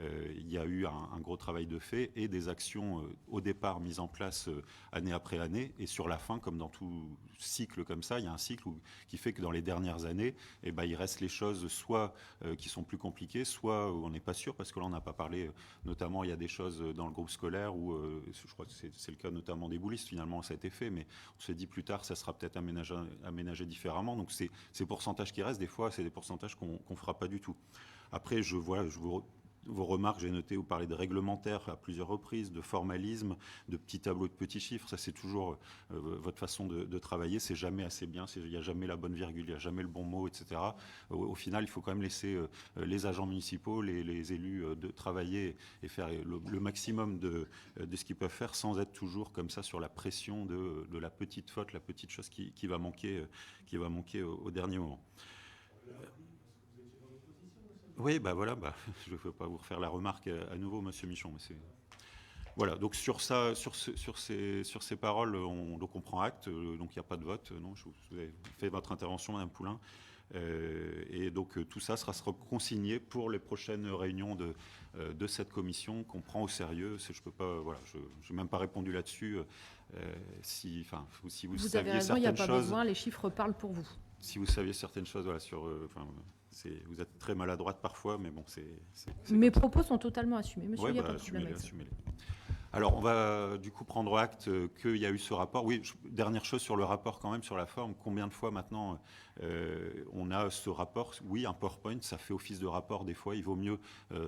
il y a eu un gros travail de fait et des actions au départ mises en place année après année, et sur la fin, comme dans tout cycle comme ça, il y a un cycle qui fait que dans les dernières années, il reste les choses soit qui sont plus compliquées, soit où on n'est pas sûr, parce que là on n'a pas parlé, notamment il y a des choses dans le groupe scolaire où, je crois que c'est le cas notamment des boulistes, finalement ça a été fait, mais on s'est dit plus tard ça sera peut-être aménagé différemment. Donc ces pourcentages qui restent, des fois, c'est des pourcentages qu'on ne fera pas du tout. Après, vos remarques, j'ai noté, vous parlez de réglementaire à plusieurs reprises, de formalisme, de petits tableaux de petits chiffres. Ça, c'est toujours votre façon de travailler. C'est jamais assez bien. Il n'y a jamais la bonne virgule, il n'y a jamais le bon mot, etc. Au final, il faut quand même laisser les agents municipaux, les élus de travailler et faire le maximum de ce qu'ils peuvent faire sans être toujours comme ça sur la pression de la petite faute, la petite chose qui va manquer au dernier moment. Oui, bah voilà, je ne veux pas vous refaire la remarque à nouveau, monsieur Michon, mais c'est... Voilà, donc sur ces paroles, on prend acte, donc il n'y a pas de vote. Non, vous avez fait votre intervention, madame Poulain. Et donc tout ça sera consigné pour les prochaines réunions de cette commission qu'on prend au sérieux. Je peux pas, voilà, je n'ai même pas répondu là-dessus. Si vous Vous saviez avez raison, il n'y a certaines pas choses, besoin, les chiffres parlent pour vous. si vous saviez certaines choses, voilà, vous êtes très maladroite parfois, mais bon, c'est Mes propos sont totalement assumés, monsieur, ouais, il n'y a pas de problème assumez-les, avec ça. assumez-les. Alors, on va du coup prendre acte qu'il y a eu ce rapport. Oui, dernière chose sur le rapport quand même, sur la forme. Combien de fois maintenant on a ce rapport? Oui, un PowerPoint, ça fait office de rapport des fois. Il vaut mieux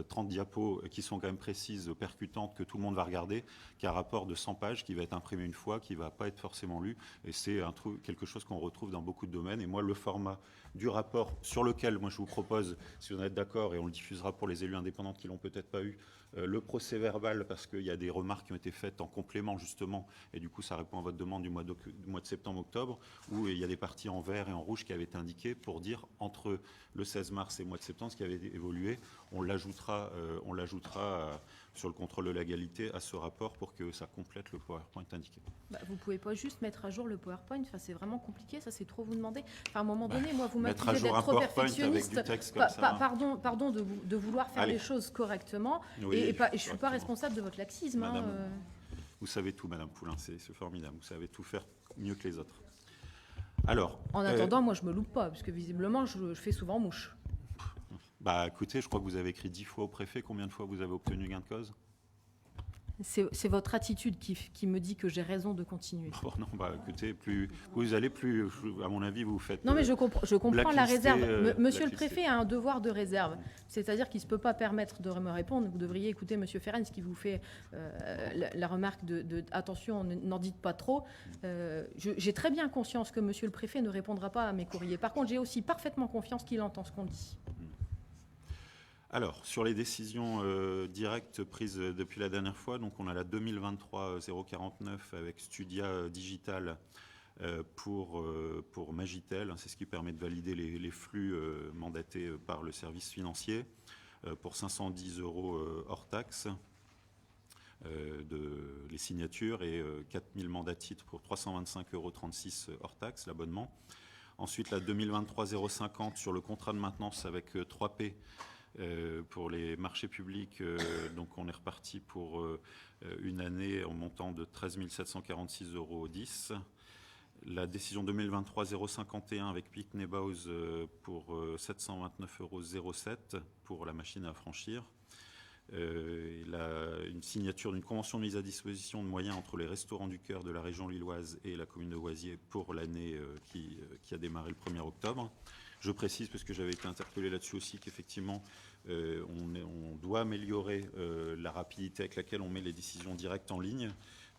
30 diapos qui sont quand même précises, percutantes, que tout le monde va regarder, qu'un rapport de 100 pages qui va être imprimé une fois, qui ne va pas être forcément lu. Et c'est quelque chose qu'on retrouve dans beaucoup de domaines. Et moi, le format du rapport sur lequel moi je vous propose, si vous en êtes d'accord, et on le diffusera pour les élus indépendants qui ne l'ont peut-être pas eu, le procès verbal, parce qu'il y a des remarques qui ont été faites en complément justement, et du coup ça répond à votre demande du mois de septembre-octobre, où il y a des parties en vert et en rouge qui avaient été indiquées pour dire entre le 16 mars et le mois de septembre ce qui avait évolué. On l'ajoutera sur le contrôle de légalité à ce rapport pour que ça complète le PowerPoint indiqué. Vous ne pouvez pas juste mettre à jour le PowerPoint, c'est vraiment compliqué, ça c'est trop vous demander. À un moment donné, moi vous Mettre à m'accusez jour d'être un trop PowerPoint avec perfectionniste. du texte comme ça. Pardon de vouloir faire Allez. les choses correctement, Oui, et je ne suis pas correctement. responsable de votre laxisme. Madame, vous savez tout, madame Poulain, c'est formidable, vous savez tout faire mieux que les autres. Alors, En attendant, moi je me loupe pas, parce que visiblement je fais souvent mouche. écoutez, je crois que vous avez écrit 10 fois au préfet. Combien de fois vous avez obtenu gain de cause? C'est votre attitude qui me dit que j'ai raison de continuer. Oh non, écoutez, plus vous allez, plus, à mon avis, vous faites... Non, mais je comprends la blacklister, réserve. Monsieur le blacklister. préfet a un devoir de réserve. C'est-à-dire qu'il ne se peut pas permettre de me répondre. Vous devriez écouter monsieur Ferrens qui vous fait la remarque de attention, n'en dites pas trop. J'ai très bien conscience que monsieur le préfet ne répondra pas à mes courriers. Par contre, j'ai aussi parfaitement confiance qu'il entend ce qu'on dit. Alors, sur les décisions directes prises depuis la dernière fois, donc on a la 2023-049 avec Studia Digital pour Magitel. C'est ce qui permet de valider les flux mandatés par le service financier pour 510 € hors taxe. Les signatures et 4000 mandats titres pour 325,36 € hors taxe, l'abonnement. Ensuite, la 2023-050 sur le contrat de maintenance avec 3P pour les marchés publics. Donc on est reparti pour une année en montant de 13 746,10 €. La décision 2023-051 avec Pic-Nebaus pour 729,07 € pour la machine à franchir. Une signature d'une convention de mise à disposition de moyens entre les Restaurants du Cœur de la région lilloise et la commune de Oisier pour l'année qui a démarré le 1er octobre. Je précise, parce que j'avais été interpellé là-dessus aussi, qu'effectivement, on doit améliorer la rapidité avec laquelle on met les décisions directes en ligne.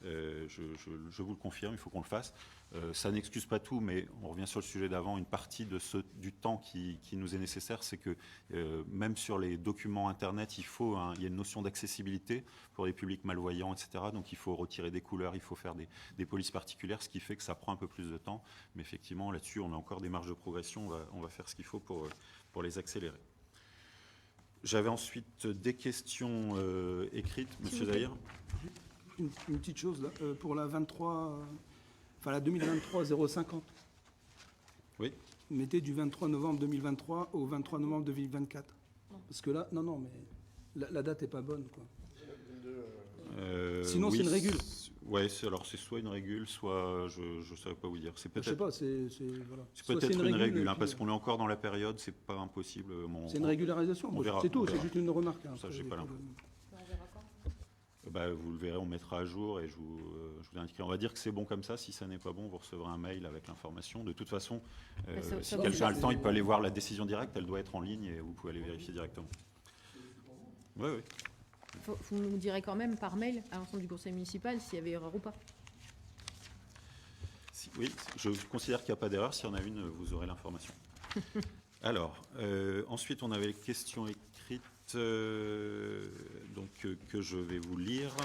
Je vous le confirme, il faut qu'on le fasse. Ça n'excuse pas tout, mais on revient sur le sujet d'avant. Une partie du temps qui nous est nécessaire, c'est que même sur les documents Internet, il y a une notion d'accessibilité pour les publics malvoyants, etc. Donc il faut retirer des couleurs, il faut faire des polices particulières, ce qui fait que ça prend un peu plus de temps. Mais effectivement, là-dessus, on a encore des marges de progression. On va faire ce qu'il faut pour les accélérer. J'avais ensuite des questions écrites. Monsieur Zahir. Une petite chose, là, pour la 2023-050. Oui. Mettez du 23 novembre 2023 au 23 novembre 2024. Parce que là, non, mais la date n'est pas bonne, quoi. Sinon, oui, c'est une régule. Oui, alors c'est soit une régule, soit je ne saurais pas vous dire. C'est Je sais peut-être pas, voilà. c'est Soit peut-être une règle, puis, parce qu'on est encore dans la période, c'est pas impossible. c'est une régularisation, on verra, c'est tout, on verra. c'est juste une remarque. Hein, Ça, j'ai pas l'info. Vous le verrez, on mettra à jour et je vous indiquerai. On va dire que c'est bon comme ça. Si ça n'est pas bon, vous recevrez un mail avec l'information. De toute façon, si quelqu'un a le temps, il peut aller voir la décision directe. Elle doit être en ligne et vous pouvez aller vérifier directement. Oui, oui. Vous nous direz quand même par mail à l'ensemble du conseil municipal s'il y avait erreur ou pas. Oui, je considère qu'il n'y a pas d'erreur. S'il y en a une, vous aurez l'information. Alors, ensuite, on avait les questions écrites que je vais vous lire.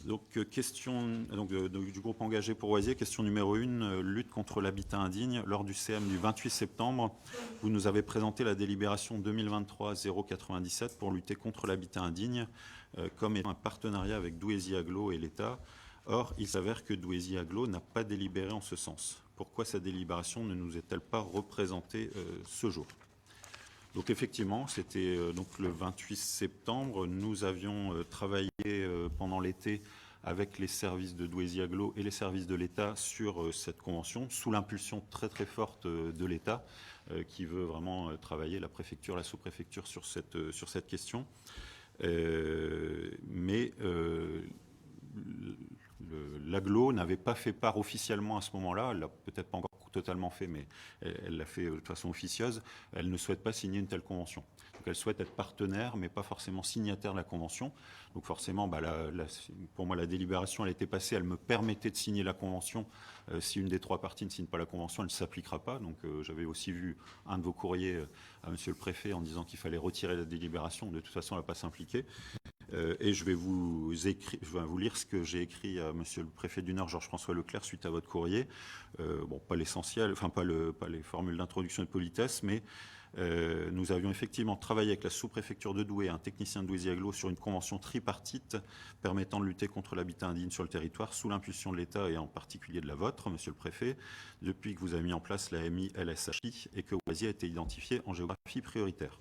Donc, question du groupe engagé pour Oisier, question numéro 1, lutte contre l'habitat indigne. Lors du CM du 28 septembre, vous nous avez présenté la délibération 2023-097 pour lutter contre l'habitat indigne, comme étant un partenariat avec Douaisis Agglo et l'État. Or, il s'avère que Douaisis Agglo n'a pas délibéré en ce sens. Pourquoi sa délibération ne nous est-elle pas représentée ce jour ? Donc effectivement, c'était donc le 28 septembre. Nous avions travaillé pendant l'été avec les services de Douaisis Agglo et les services de l'État sur cette convention, sous l'impulsion très très forte de l'État, qui veut vraiment travailler, la préfecture, la sous-préfecture, sur cette question. Mais l'Agglo n'avait pas fait part officiellement à ce moment-là, elle l'a peut-être pas encore totalement fait, mais elle l'a fait de façon officieuse. Elle ne souhaite pas signer une telle convention. Donc elle souhaite être partenaire, mais pas forcément signataire de la convention. Donc forcément, pour moi, la délibération, elle était passée, elle me permettait de signer la convention. Si une des trois parties ne signe pas la convention, elle ne s'appliquera pas. Donc j'avais aussi vu un de vos courriers à Monsieur le Préfet en disant qu'il fallait retirer la délibération. De toute façon, elle ne va pas s'impliquer. Et je vais vous lire ce que j'ai écrit à Monsieur le Préfet du Nord, Georges-François Leclerc, suite à votre courrier. Bon, pas l'essentiel, enfin pas les formules d'introduction et de politesse, mais nous avions effectivement travaillé avec la sous-préfecture de Douai, un technicien de Douaisis Agglo, sur une convention tripartite permettant de lutter contre l'habitat indigne sur le territoire, sous l'impulsion de l'État et en particulier de la vôtre, Monsieur le Préfet, depuis que vous avez mis en place la MI-LSHI et que Oisier a été identifié en géographie prioritaire.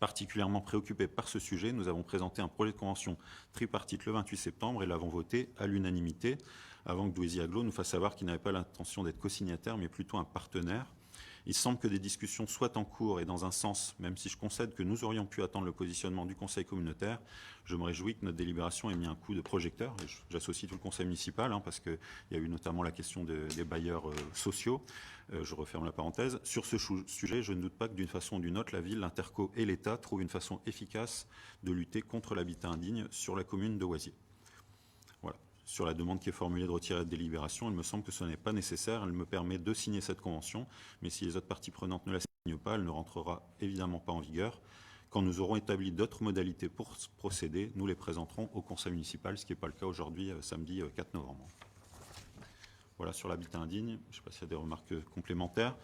Particulièrement préoccupés par ce sujet, nous avons présenté un projet de convention tripartite le 28 septembre et l'avons voté à l'unanimité, avant que Douaisis Agglo nous fasse savoir qu'il n'avait pas l'intention d'être co-signataire, mais plutôt un partenaire. Il semble que des discussions soient en cours et dans un sens, même si je concède que nous aurions pu attendre le positionnement du Conseil communautaire, je me réjouis que notre délibération ait mis un coup de projecteur. J'associe tout le Conseil municipal, parce qu'il y a eu notamment la question des bailleurs sociaux. Je referme la parenthèse. Sur ce sujet, je ne doute pas que d'une façon ou d'une autre, la ville, l'Interco et l'État trouvent une façon efficace de lutter contre l'habitat indigne sur la commune de Oisier. Voilà. Sur la demande qui est formulée de retirer la délibération, il me semble que ce n'est pas nécessaire. Elle me permet de signer cette convention, mais si les autres parties prenantes ne la signent pas, elle ne rentrera évidemment pas en vigueur. Quand nous aurons établi d'autres modalités pour procéder, nous les présenterons au Conseil municipal, ce qui n'est pas le cas aujourd'hui, samedi 4 novembre. Voilà sur l'habitat indigne. Je ne sais pas s'il y a des remarques complémentaires.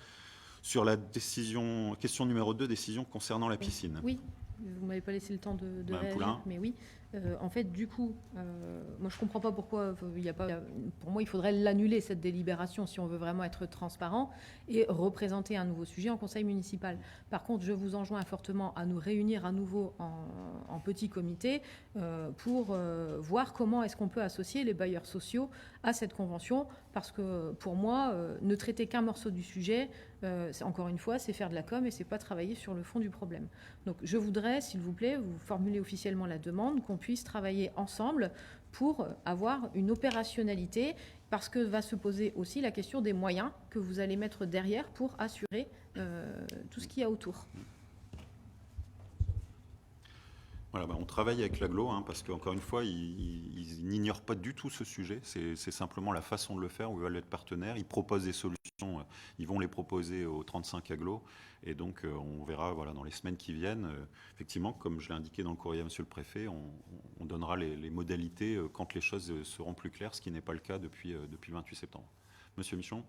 Sur la question numéro 2, décision concernant la piscine. Oui, vous ne m'avez pas laissé le temps de réagir, Poulain. mais oui. En fait, du coup, moi je ne comprends pas pourquoi il n'y a pas. Pour moi, il faudrait l'annuler, cette délibération, si on veut vraiment être transparent et représenter un nouveau sujet en conseil municipal. Par contre, je vous enjoins fortement à nous réunir à nouveau en petit comité pour voir comment est-ce qu'on peut associer les bailleurs sociaux à cette convention, parce que pour moi, ne traiter qu'un morceau du sujet, encore une fois, c'est faire de la com et c'est pas travailler sur le fond du problème. Donc, je voudrais, s'il vous plaît, vous formuler officiellement la demande qu'on puisse travailler ensemble pour avoir une opérationnalité, parce que va se poser aussi la question des moyens que vous allez mettre derrière pour assurer tout ce qu'il y a autour. Voilà, on travaille avec l'Agglo, parce qu'encore une fois, ils n'ignorent pas du tout ce sujet. C'est simplement la façon de le faire, où ils veulent être partenaires. Ils proposent des solutions, ils vont les proposer aux 35 Agglo. Et donc, on verra dans les semaines qui viennent. Effectivement, comme je l'ai indiqué dans le courrier à Monsieur le Préfet, on donnera les modalités quand les choses seront plus claires, ce qui n'est pas le cas depuis le 28 septembre. Monsieur Michon ?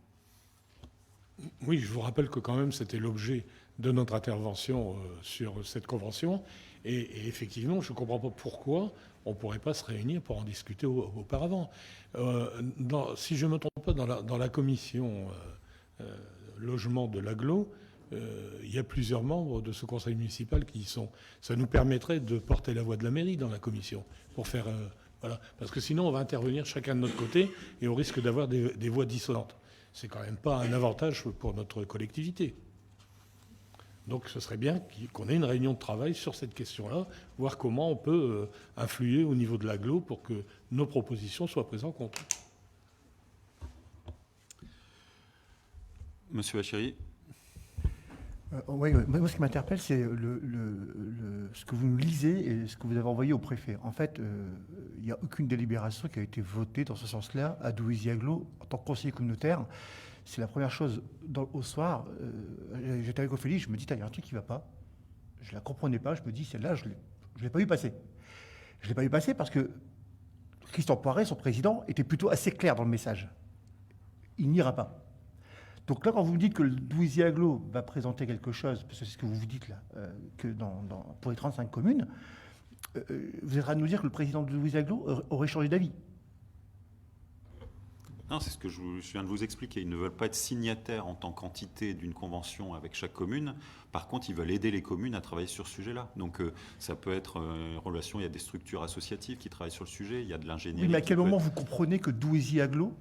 Oui, je vous rappelle que quand même, c'était l'objet de notre intervention sur cette convention. Et effectivement, je ne comprends pas pourquoi on ne pourrait pas se réunir pour en discuter auparavant. Si je ne me trompe pas, dans la commission logement de l'Agglo, il y a plusieurs membres de ce conseil municipal qui y sont. Ça nous permettrait de porter la voix de la mairie dans la commission, pour faire... voilà. Parce que sinon, on va intervenir chacun de notre côté et on risque d'avoir des voix dissonantes. C'est quand même pas un avantage pour notre collectivité. Donc ce serait bien qu'on ait une réunion de travail sur cette question-là, voir comment on peut influer au niveau de l'Agglo pour que nos propositions soient prises en compte. Monsieur Bachiri ? Oui, moi, ce qui m'interpelle, c'est ce que vous nous lisez et ce que vous avez envoyé au préfet. En fait, il n'y a aucune délibération qui a été votée dans ce sens-là à Douaisis-Aglo en tant que conseiller communautaire. C'est la première chose. Au soir, j'étais avec Ophélie, je me dis, il y a un truc qui ne va pas. Je ne la comprenais pas, je me dis, celle-là, je ne l'ai pas vu passer. Je ne l'ai pas vu passer parce que Christian Poiret, son président, était plutôt assez clair dans le message. Il n'ira pas. Donc là, quand vous me dites que le Douaisis-Aglo va présenter quelque chose, parce que c'est ce que vous vous dites là, que pour les 35 communes, vous êtes en train de nous dire que le président de Douaisis-Aglo aurait changé d'avis. Non, c'est ce que je viens de vous expliquer. Ils ne veulent pas être signataires en tant qu'entité d'une convention avec chaque commune. Par contre, ils veulent aider les communes à travailler sur ce sujet-là. Donc, ça peut être une relation, il y a des structures associatives qui travaillent sur le sujet, il y a de l'ingénierie. Oui, mais à quel moment vous comprenez que Douaisis-Aglo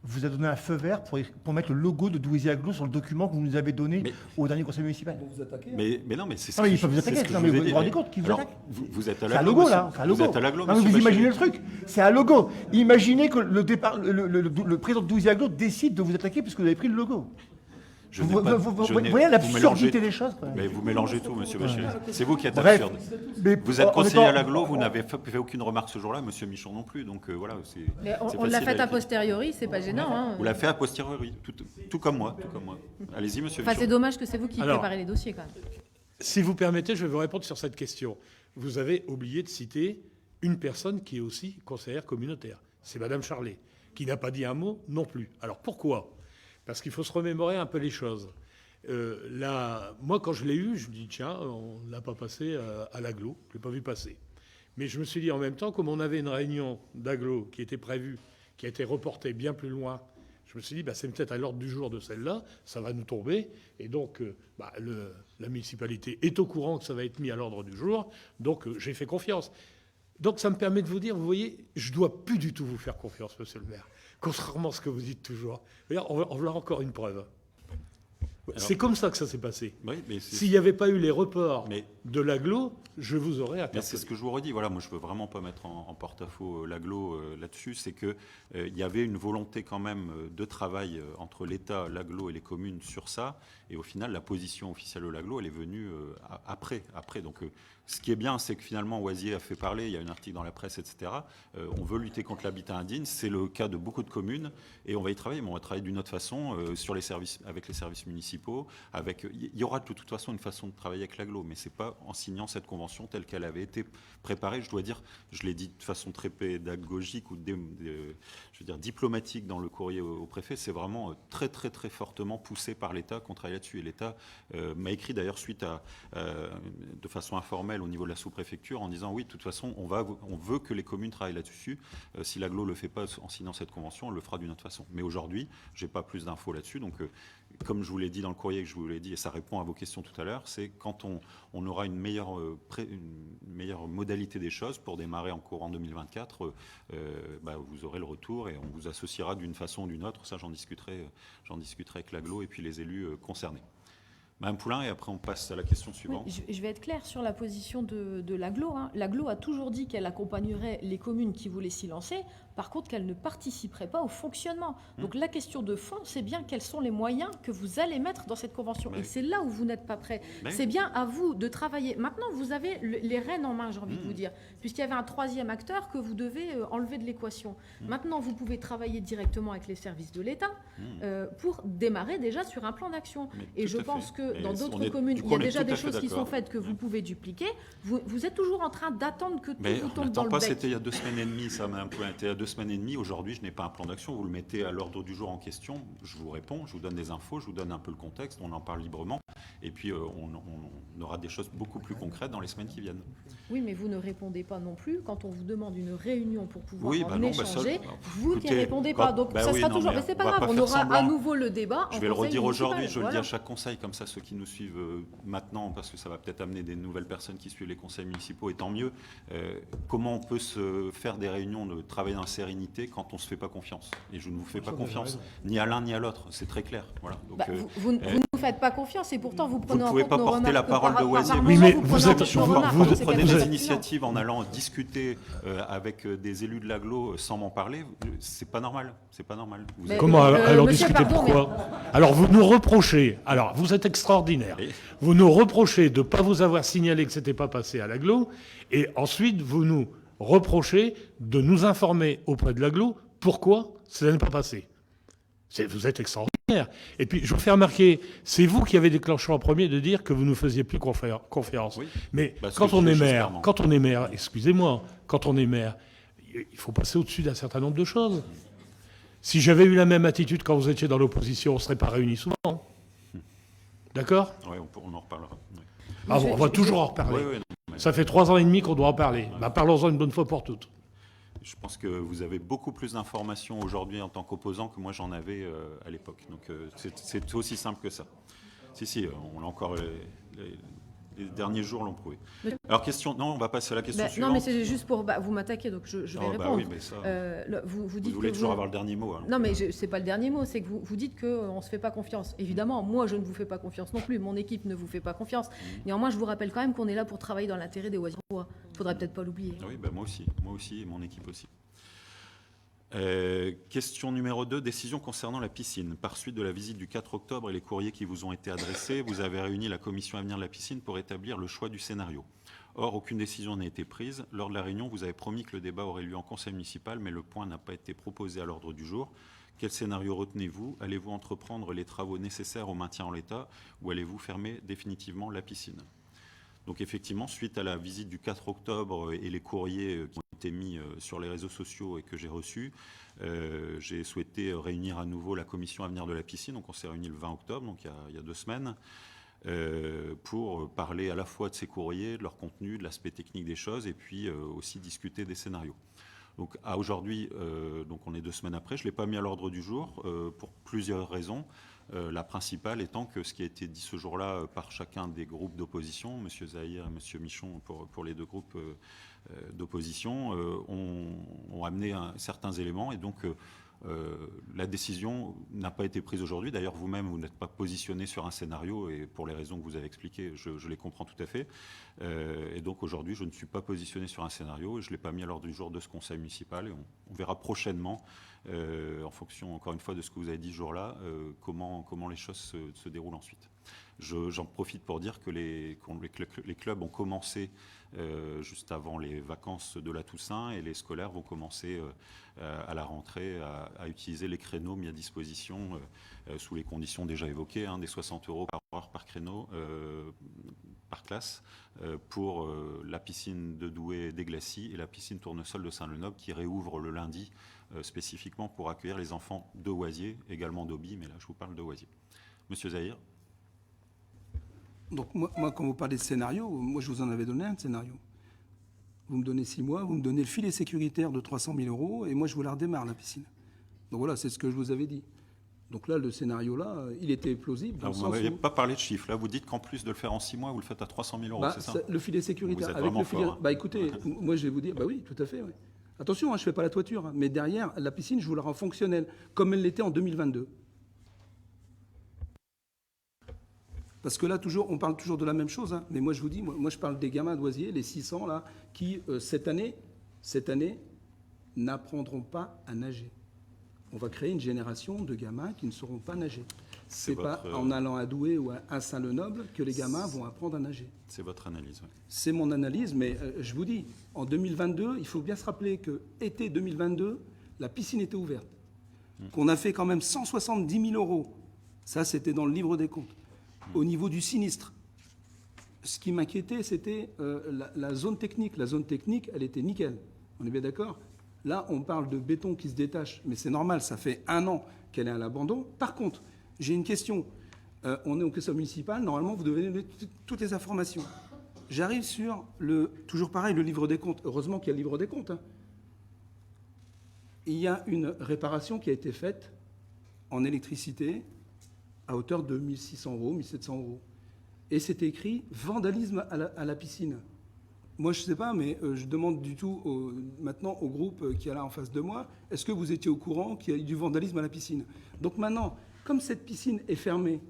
vous a donné un feu vert pour mettre le logo de Douaisis-Aglo sur le document que vous nous avez donné au dernier conseil municipal? Vous attaquez. Mais non, mais c'est ce Non, mais que ils peuvent vous attaquer. c'est ce que Non, je mais vous ai vous dit. vous rendez compte qu'ils vous Alors, attaquent? vous êtes à C'est un l'aglo, logo, monsieur. là. C'est un logo. Vous êtes à l'aglo, Non, mais monsieur vous imaginez Bachir. le truc. C'est un logo. Imaginez que le président de Douaisis-Aglo décide de vous attaquer parce que vous avez pris le logo. Je Vous n'ai pas- vous je voyez n'ai- l'absurdité vous mélangez- des choses, quand même. Mais vous mélangez tout, monsieur Bachir. C'est vous qui êtes Bref, absurde. mais Vous êtes en conseiller étant- à l'aglo, vous n'avez fait aucune remarque ce jour-là, monsieur Michon non plus. Donc voilà, c'est. Mais on c'est l'a facile fait a écrire. posteriori, c'est pas gênant. Hein. Vous l'avez fait a posteriori, tout comme moi. Allez-y, monsieur Enfin, c'est Michon. dommage que c'est vous qui Alors- préparez les dossiers quand même. Si vous permettez, je vais vous répondre sur cette question. Vous avez oublié de citer une personne qui est aussi conseillère communautaire. C'est Madame Charlet, qui n'a pas dit un mot non plus. Alors pourquoi? Parce qu'il faut se remémorer un peu les choses. Moi, quand je l'ai eu, je me dis, tiens, on ne l'a pas passé à l'aglo, je ne l'ai pas vu passer. Mais je me suis dit en même temps, comme on avait une réunion d'aglo qui était prévue, qui a été reportée bien plus loin, je me suis dit, c'est peut-être à l'ordre du jour de celle-là, ça va nous tomber. Et donc, la municipalité est au courant que ça va être mis à l'ordre du jour, donc j'ai fait confiance. Donc ça me permet de vous dire, vous voyez, je ne dois plus du tout vous faire confiance, monsieur le maire, contrairement à ce que vous dites toujours. D'ailleurs, on voit encore une preuve. C'est comme ça que ça s'est passé. Oui, mais c'est- S'il n'y avait pas eu les reports Mais- de l'aglo, je vous aurais Mais aperçu. c'est ce que je vous redis. Voilà, moi, je veux vraiment pas mettre en porte-à-faux l'aglo là-dessus. C'est que il y avait une volonté quand même de travail entre l'État, l'aglo et les communes sur ça. Et au final, la position officielle de l'aglo, elle est venue après. Donc, ce qui est bien, c'est que finalement, Oisier a fait parler. Il y a un article dans la presse, etc. On veut lutter contre l'habitat indigne. C'est le cas de beaucoup de communes. Et on va y travailler. Mais on va travailler d'une autre façon sur les services, avec les services municipaux. Il y aura de toute façon une façon de travailler avec l'aglo, mais c'est pas en signant cette convention telle qu'elle avait été préparée. Je dois dire, je l'ai dit de façon très pédagogique ou je veux dire diplomatique dans le courrier au préfet, c'est vraiment très très très fortement poussé par l'État qu'on travaille là-dessus. Et l'État m'a écrit d'ailleurs suite de façon informelle au niveau de la sous-préfecture en disant oui, de toute façon, on veut que les communes travaillent là-dessus. Si l'aglo le fait pas en signant cette convention, on le fera d'une autre façon. Mais aujourd'hui, j'ai pas plus d'infos là-dessus, donc comme je vous l'ai dit dans le courrier que je vous l'ai dit, et ça répond à vos questions tout à l'heure, c'est quand on aura une meilleure modalité des choses pour démarrer en courant 2024, vous aurez le retour et on vous associera d'une façon ou d'une autre. Ça, j'en discuterai avec l'aglo et puis les élus concernés. Madame Poulain, et après on passe à la question suivante. Oui, je vais être claire sur la position de l'aglo. Hein. L'aglo a toujours dit qu'elle accompagnerait les communes qui voulaient s'y lancer, par contre qu'elle ne participerait pas au fonctionnement. Donc la question de fond, c'est bien quels sont les moyens que vous allez mettre dans cette convention. Mais- Et c'est là où vous n'êtes pas prêt. Mais- C'est bien à vous de travailler. Maintenant, vous avez les rênes en main, j'ai envie de vous dire, puisqu'il y avait un troisième acteur que vous devez enlever de l'équation. Maintenant, vous pouvez travailler directement avec les services de l'État pour démarrer déjà sur un plan d'action. Mais Et tout je à pense fait. que Mais dans on d'autres est- communes, du coup, il y a on est déjà tout des à fait choses qui sont d'accord. faites que vous pouvez dupliquer. Vous êtes toujours en train d'attendre que tout Mais vous on tombe dans n'attend le pas, bec. c'était il y a 2 semaines et demie, ça, Madame Poulain. C'était il y a 2 semaines et demie. Aujourd'hui, je n'ai pas un plan d'action. Vous le mettez à l'ordre du jour en question. Je vous réponds, je vous donne des infos, je vous donne un peu le contexte, on en parle librement. Et puis, on aura des choses beaucoup plus concrètes dans les semaines qui viennent. Oui, mais vous ne répondez pas non plus quand on vous demande une réunion pour pouvoir Oui, en bah non, bah ça, échanger. bah, vous écoutez, n'y répondez pas. Donc bah ça oui, sera non, toujours. mais Mais c'est pas on va grave, pas on faire aura semblant. à nouveau le débat. Je en vais le conseil redire aujourd'hui, municipal. je le dis Voilà. à chaque conseil, comme ça ceux qui nous suivent maintenant, parce que ça va peut-être amener des nouvelles personnes qui suivent les conseils municipaux, et tant mieux. Comment on peut se faire des réunions de travailler dans sérénité quand on ne se fait pas confiance. Et je ne vous fais pas confiance ni à l'un ni à l'autre, c'est très clair. Voilà. Donc, Vous ne nous faites pas confiance et pourtant vous prenez ne en pouvez compte pas nos porter remarques la que parole par- de par Oisier. moment, Oui, mais vous vous prenez en êtes- compte nos vous- remarques, vous- donc c'est Prenez quand même des pertinent. initiatives en allant discuter avec des élus de l'agglo sans m'en parler, c'est pas normal. C'est pas normal. Vous Mais- êtes- Comment alors monsieur, discuter pardon, pourquoi Alors vous nous reprochez, alors vous êtes extraordinaire, Oui. vous nous reprochez de ne pas vous avoir signalé que ce n'était pas passé à l'agglo, et ensuite vous nous reprochez de nous informer auprès de l'agglo pourquoi ça n'est pas passé. Vous êtes extraordinaire. Et puis je vous fais remarquer, c'est vous qui avez déclenché en premier de dire que vous ne nous faisiez plus confiance. Oui. Mais Parce quand que on je est dis les choses maire, clairement. quand on est maire, excusez-moi, quand on est maire, il faut passer au-dessus d'un certain nombre de choses. Si j'avais eu la même attitude quand vous étiez dans l'opposition, on ne serait pas réunis souvent. D'accord? Ouais, on en reparlera. Oui. Ah bon, on va toujours en reparler. Oui, oui, non, mais Ça fait 3 ans et demi qu'on doit en parler. Bah, parlons-en une bonne fois pour toutes. je pense que vous avez beaucoup plus d'informations aujourd'hui en tant qu'opposant que moi j'en avais à l'époque. Donc c'est aussi simple que ça. Si, on l'a encore. Les derniers jours l'ont prouvé. Alors question. Non, on va passer à la question Non, suivante. mais c'est juste pour vous m'attaquer, donc je vais Oh, répondre. bah oui, mais ça. Vous dites Vous voulez que toujours avoir le dernier mot. Alors. Non, mais c'est pas le dernier mot, c'est que vous dites qu'on ne se fait pas confiance. Évidemment, moi, je ne vous fais pas confiance non plus. Mon équipe ne vous fait pas confiance. Néanmoins, je vous rappelle quand même qu'on est là pour travailler dans l'intérêt des Oisillons. Il faudrait peut-être pas l'oublier. Oui, bah moi aussi, et mon équipe aussi. Question numéro 2, décision concernant la piscine. Par suite de la visite du 4 octobre et les courriers qui vous ont été adressés, vous avez réuni la commission avenir de la piscine pour établir le choix du scénario. Or, aucune décision n'a été prise. Lors de la réunion, vous avez promis que le débat aurait lieu en conseil municipal, mais le point n'a pas été proposé à l'ordre du jour. Quel scénario retenez-vous? Allez-vous entreprendre les travaux nécessaires au maintien en l'état ou allez-vous fermer définitivement la piscine? Donc effectivement, suite à la visite du 4 octobre et les courriers qui ont été mis sur les réseaux sociaux et que j'ai reçus, j'ai souhaité réunir à nouveau la commission avenir de la piscine. Donc on s'est réunis le 20 octobre, donc il y a 2 semaines, pour parler à la fois de ces courriers, de leur contenu, de l'aspect technique des choses et puis aussi discuter des scénarios. Donc à aujourd'hui, donc on est 2 semaines après, je ne l'ai pas mis à l'ordre du jour pour plusieurs raisons. La principale étant que ce qui a été dit ce jour-là par chacun des groupes d'opposition, M. Zahir et M. Michon pour les 2 groupes d'opposition, ont amené certains éléments et donc la décision n'a pas été prise aujourd'hui. D'ailleurs, vous-même, vous n'êtes pas positionné sur un scénario et pour les raisons que vous avez expliquées, je les comprends tout à fait. Et donc aujourd'hui, je ne suis pas positionné sur un scénario et je ne l'ai pas mis à l'ordre du jour de ce conseil municipal et on verra prochainement en fonction, encore une fois, de ce que vous avez dit ce jour-là, comment les choses se déroulent ensuite. J'en profite pour dire que les clubs ont commencé juste avant les vacances de la Toussaint et les scolaires vont commencer à la rentrée à utiliser les créneaux mis à disposition sous les conditions déjà évoquées, des 60 € par heure par créneau, par classe, pour la piscine de Douai des Glacis et la piscine Tournesol de Saint-Lenoble qui réouvre le lundi spécifiquement pour accueillir les enfants de Oisier, également d'Auby, mais là je vous parle de Oisier. Monsieur Zahir. Donc moi, quand vous parlez de scénario, moi je vous en avais donné un de scénario. Vous me donnez 6 mois, vous me donnez le filet sécuritaire de 300 000 € et moi je vous la redémarre la piscine. Donc voilà, c'est ce que je vous avais dit. Donc là, le scénario-là, il était plausible. Dans Alors, le vous sens n'avez où- pas parlé de chiffres. Là, vous dites qu'en plus de le faire en 6 mois, vous le faites à 300 000 €, Bah, c'est ça? le filet sécuritaire. Vous êtes avec vraiment le filet... fort, hein. Bah écoutez, moi je vais vous dire, bah oui, tout à fait. Ouais. Attention, je ne fais pas la toiture, mais derrière, la piscine, je vous la rends fonctionnelle, comme elle l'était en 2022. Parce que là, toujours, on parle toujours de la même chose, mais moi je vous dis, moi je parle des gamins d'Oisier, les 600 là, qui cette année, n'apprendront pas à nager. On va créer une génération de gamins qui ne sauront pas nager. C'est pas en allant à Douai ou à Saint-Lenoble que les gamins vont apprendre à nager. C'est votre analyse, oui. C'est mon analyse, mais je vous dis, en 2022, il faut bien se rappeler que été 2022, la piscine était ouverte. Qu'on a fait quand même 170 000 €. Ça, c'était dans le livre des comptes. Au niveau du sinistre, ce qui m'inquiétait, c'était la zone technique. La zone technique, elle était nickel. On est bien d'accord? Là, on parle de béton qui se détache, mais c'est normal, ça fait 1 an qu'elle est à l'abandon. Par contre, j'ai une question. On est au conseil municipal, normalement, vous devez donner toutes les informations. J'arrive sur toujours pareil, le livre des comptes. Heureusement qu'il y a le livre des comptes. Il y a une réparation qui a été faite en électricité à hauteur de 1 600 €, 1 700 €. Et c'est écrit « vandalisme à la piscine ». Moi, je ne sais pas, mais je demande maintenant au groupe qui est là en face de moi, est-ce que vous étiez au courant qu'il y a eu du vandalisme à la piscine? Donc maintenant, comme cette piscine est fermée,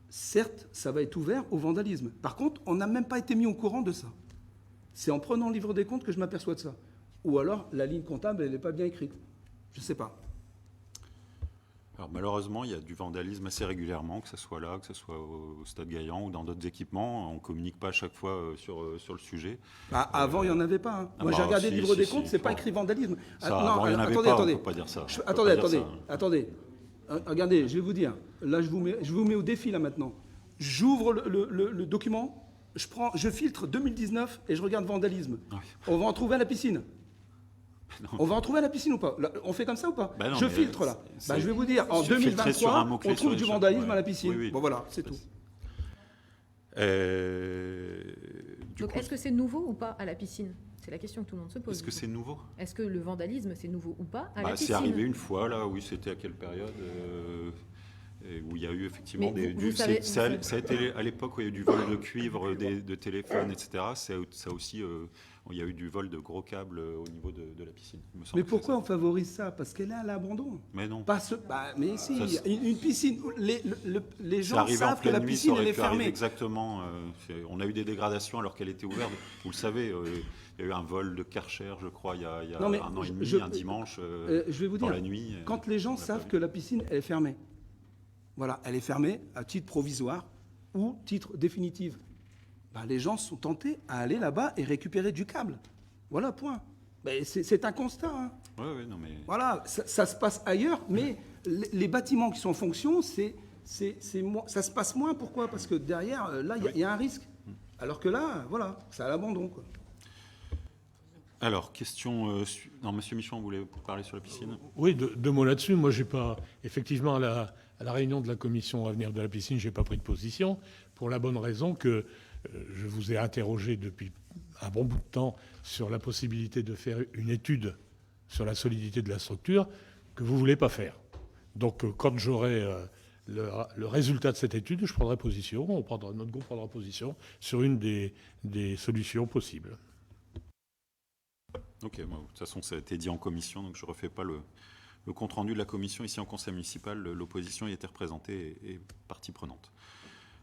certes, ça va être ouvert au vandalisme. Par contre, on n'a même pas été mis au courant de ça. C'est en prenant le livre des comptes que je m'aperçois de ça. Ou alors, la ligne comptable, elle n'est pas bien écrite. Je ne sais pas. Alors malheureusement, il y a du vandalisme assez régulièrement, que ce soit là, que ce soit au Stade Gaillan ou dans d'autres équipements. On ne communique pas à chaque fois sur le sujet. Avant, il n'y en avait pas. Hein. Moi, j'ai regardé le livre des comptes, c'est pas écrit vandalisme. Ça, avant, il n'y en avait pas, on ne peut pas dire ça. Attendez. Regardez, je vais vous dire. Là, je vous mets au défi, là, maintenant. J'ouvre le document, je filtre 2019 et je regarde vandalisme. Oui. On va en trouver à la piscine. Non. On va en trouver à la piscine ou pas? Là, on fait comme ça ou pas? Non, je filtre là. Je vais vous dire, en filtrer sur 2023, un mot-clé on trouve sur du les vandalisme choses. à la piscine. Oui. Bon voilà, c'est tout. Donc est-ce que c'est nouveau ou pas à la piscine? C'est la question que tout le monde se pose. Est-ce que c'est nouveau? Est-ce que le vandalisme, c'est nouveau ou pas à la piscine? C'est arrivé une fois, là, oui, c'était à quelle période où il y a eu effectivement ça a été à l'époque où il y a eu du vol de cuivre, de téléphones, etc. Ça aussi, il y a eu du vol de gros câbles au niveau de la piscine. Mais pourquoi on favorise ça? Parce qu'elle est à l'abandon. Mais non. Mais si, une piscine, les gens savent que la nuit, piscine, elle est pu arriver fermée. Exactement. On a eu des dégradations alors qu'elle était ouverte. Vous le savez, il y a eu un vol de Karcher, je crois, il y a un an et demi, un dimanche, je vais vous dans dire, la nuit. Quand les gens savent que la piscine, elle est fermée, voilà, elle est fermée à titre provisoire ou titre définitif, les gens sont tentés à aller là-bas et récupérer du câble. Voilà, point. C'est un constat. Hein. Oui, non, mais... Voilà, ça se passe ailleurs, mais les bâtiments qui sont en fonction, ça se passe moins. Pourquoi? Parce que derrière, là, il y a un risque. Alors que là, voilà, c'est à l'abandon, quoi. Alors, question... Non, Monsieur Michon, vous voulez parler sur la piscine? Oui, deux mots là-dessus. Moi, j'ai pas... Effectivement, à la réunion de la commission Avenir de la piscine, je n'ai pas pris de position, pour la bonne raison que je vous ai interrogé depuis un bon bout de temps sur la possibilité de faire une étude sur la solidité de la structure que vous ne voulez pas faire. Donc, quand j'aurai le résultat de cette étude, je prendrai position, notre groupe prendra position sur une des solutions possibles. Ok, de toute façon, ça a été dit en commission, donc je ne refais pas le compte-rendu de la commission. Ici, en conseil municipal, l'opposition y était représentée et partie prenante.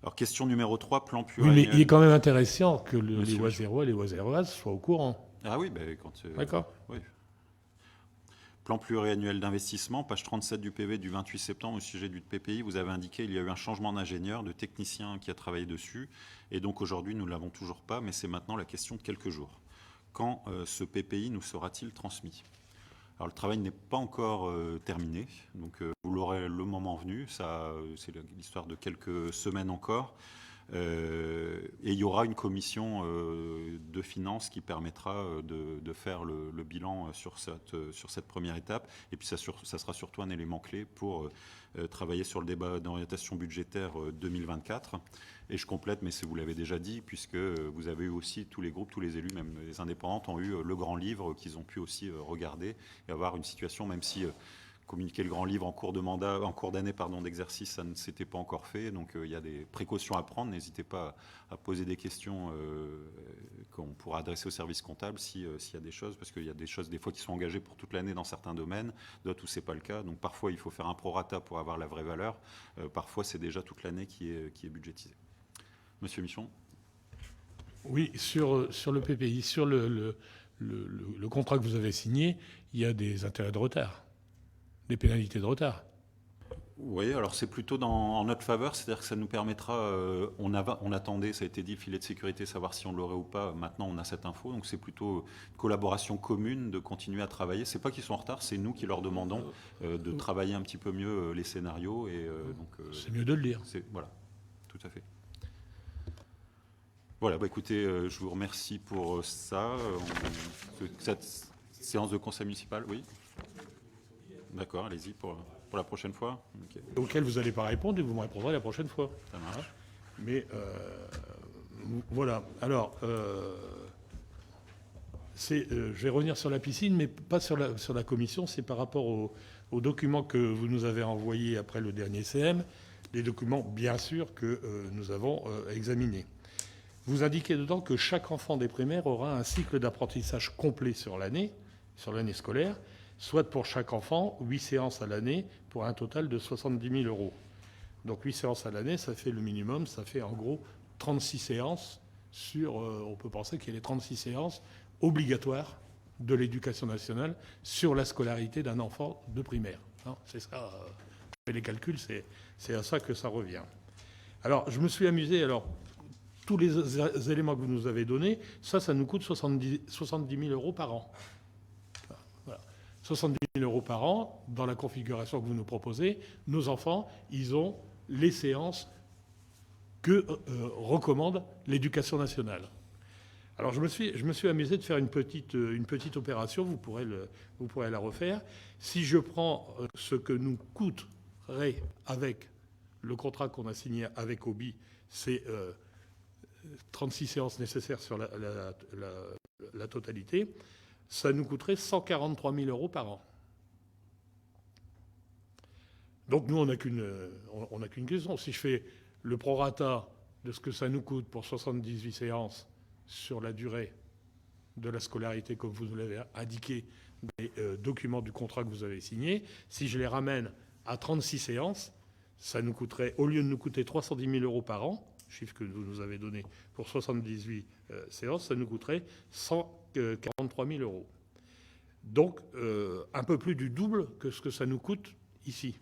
Alors, question numéro 3, plan pluriannuel. Oui, mais il est quand même intéressant que les Oisérois et les Oiséroises soient au courant. Ah oui, quand... D'accord. Oui. Plan pluriannuel d'investissement, page 37 du PV du 28 septembre, au sujet du PPI, vous avez indiqué qu'il y a eu un changement d'ingénieur, de technicien qui a travaillé dessus. Et donc, aujourd'hui, nous ne l'avons toujours pas, mais c'est maintenant la question de quelques jours. Quand ce PPI nous sera-t-il transmis? Alors, le travail n'est pas encore terminé, donc vous l'aurez le moment venu. C'est l'histoire de quelques semaines encore. Et il y aura une commission de finances qui permettra de faire le bilan sur cette première étape. Et puis, ça sera surtout un élément clé pour travailler sur le débat d'orientation budgétaire 2024. Et je complète, mais vous l'avez déjà dit, puisque vous avez eu aussi, tous les groupes, tous les élus, même les indépendants, ont eu le grand livre qu'ils ont pu aussi regarder et avoir une situation, même si communiquer le grand livre en cours d'année d'exercice, ça ne s'était pas encore fait. Donc il y a des précautions à prendre. N'hésitez pas à poser des questions qu'on pourra adresser au service comptable s'il y a des choses, parce qu'il y a des choses des fois qui sont engagées pour toute l'année dans certains domaines, d'autres où c'est pas le cas. Donc parfois il faut faire un prorata pour avoir la vraie valeur. Parfois c'est déjà toute l'année qui est budgétisée. Monsieur Michon. Oui, sur le PPI, sur le contrat que vous avez signé, il y a des intérêts de retard, des pénalités de retard. Oui, alors c'est plutôt en notre faveur, c'est-à-dire que ça nous permettra, on attendait, ça a été dit, filet de sécurité, savoir si on l'aurait ou pas, maintenant on a cette info, donc c'est plutôt une collaboration commune de continuer à travailler. C'est pas qu'ils sont en retard, c'est nous qui leur demandons de travailler un petit peu mieux les scénarios. C'est mieux de le dire. Voilà, tout à fait. Voilà, écoutez, je vous remercie pour ça. Cette séance de conseil municipal, oui. D'accord, allez-y pour la prochaine fois. Okay. Auquel vous n'allez pas répondre et vous me répondrez la prochaine fois. Ça marche. Mais voilà. Alors, je vais revenir sur la piscine, mais pas sur la commission. C'est par rapport aux documents que vous nous avez envoyés après le dernier CM, les documents, bien sûr, que nous avons examinés. vous indiquez dedans que chaque enfant des primaires aura un cycle d'apprentissage complet sur l'année scolaire, soit pour chaque enfant, 8 séances à l'année, pour un total de 70 000 €. Donc 8 séances à l'année, ça fait le minimum, ça fait en gros 36 séances sur, on peut penser qu'il y a les 36 séances obligatoires de l'éducation nationale sur la scolarité d'un enfant de primaire. Hein, c'est ça, je fais les calculs, c'est à ça que ça revient. Alors, je me suis amusé, alors, tous les éléments que vous nous avez donnés, ça nous coûte 70 000 € par an. Voilà. 70 000 € par an, dans la configuration que vous nous proposez, nos enfants, ils ont les séances que recommande l'éducation nationale. Alors je me suis amusé de faire une petite opération, vous pourrez la refaire. Si je prends ce que nous coûterait avec le contrat qu'on a signé avec Obi, c'est 36 séances nécessaires sur la totalité, ça nous coûterait 143 000 € par an. Donc nous, on n'a qu'une question. Si je fais le prorata de ce que ça nous coûte pour 78 séances sur la durée de la scolarité, comme vous nous l'avez indiqué des documents du contrat que vous avez signé, si je les ramène à 36 séances, ça nous coûterait, au lieu de nous coûter 310 000 € par an, chiffre que vous nous avez donné pour 78 séances, ça nous coûterait 143 000 €. Donc un peu plus du double que ce que ça nous coûte ici.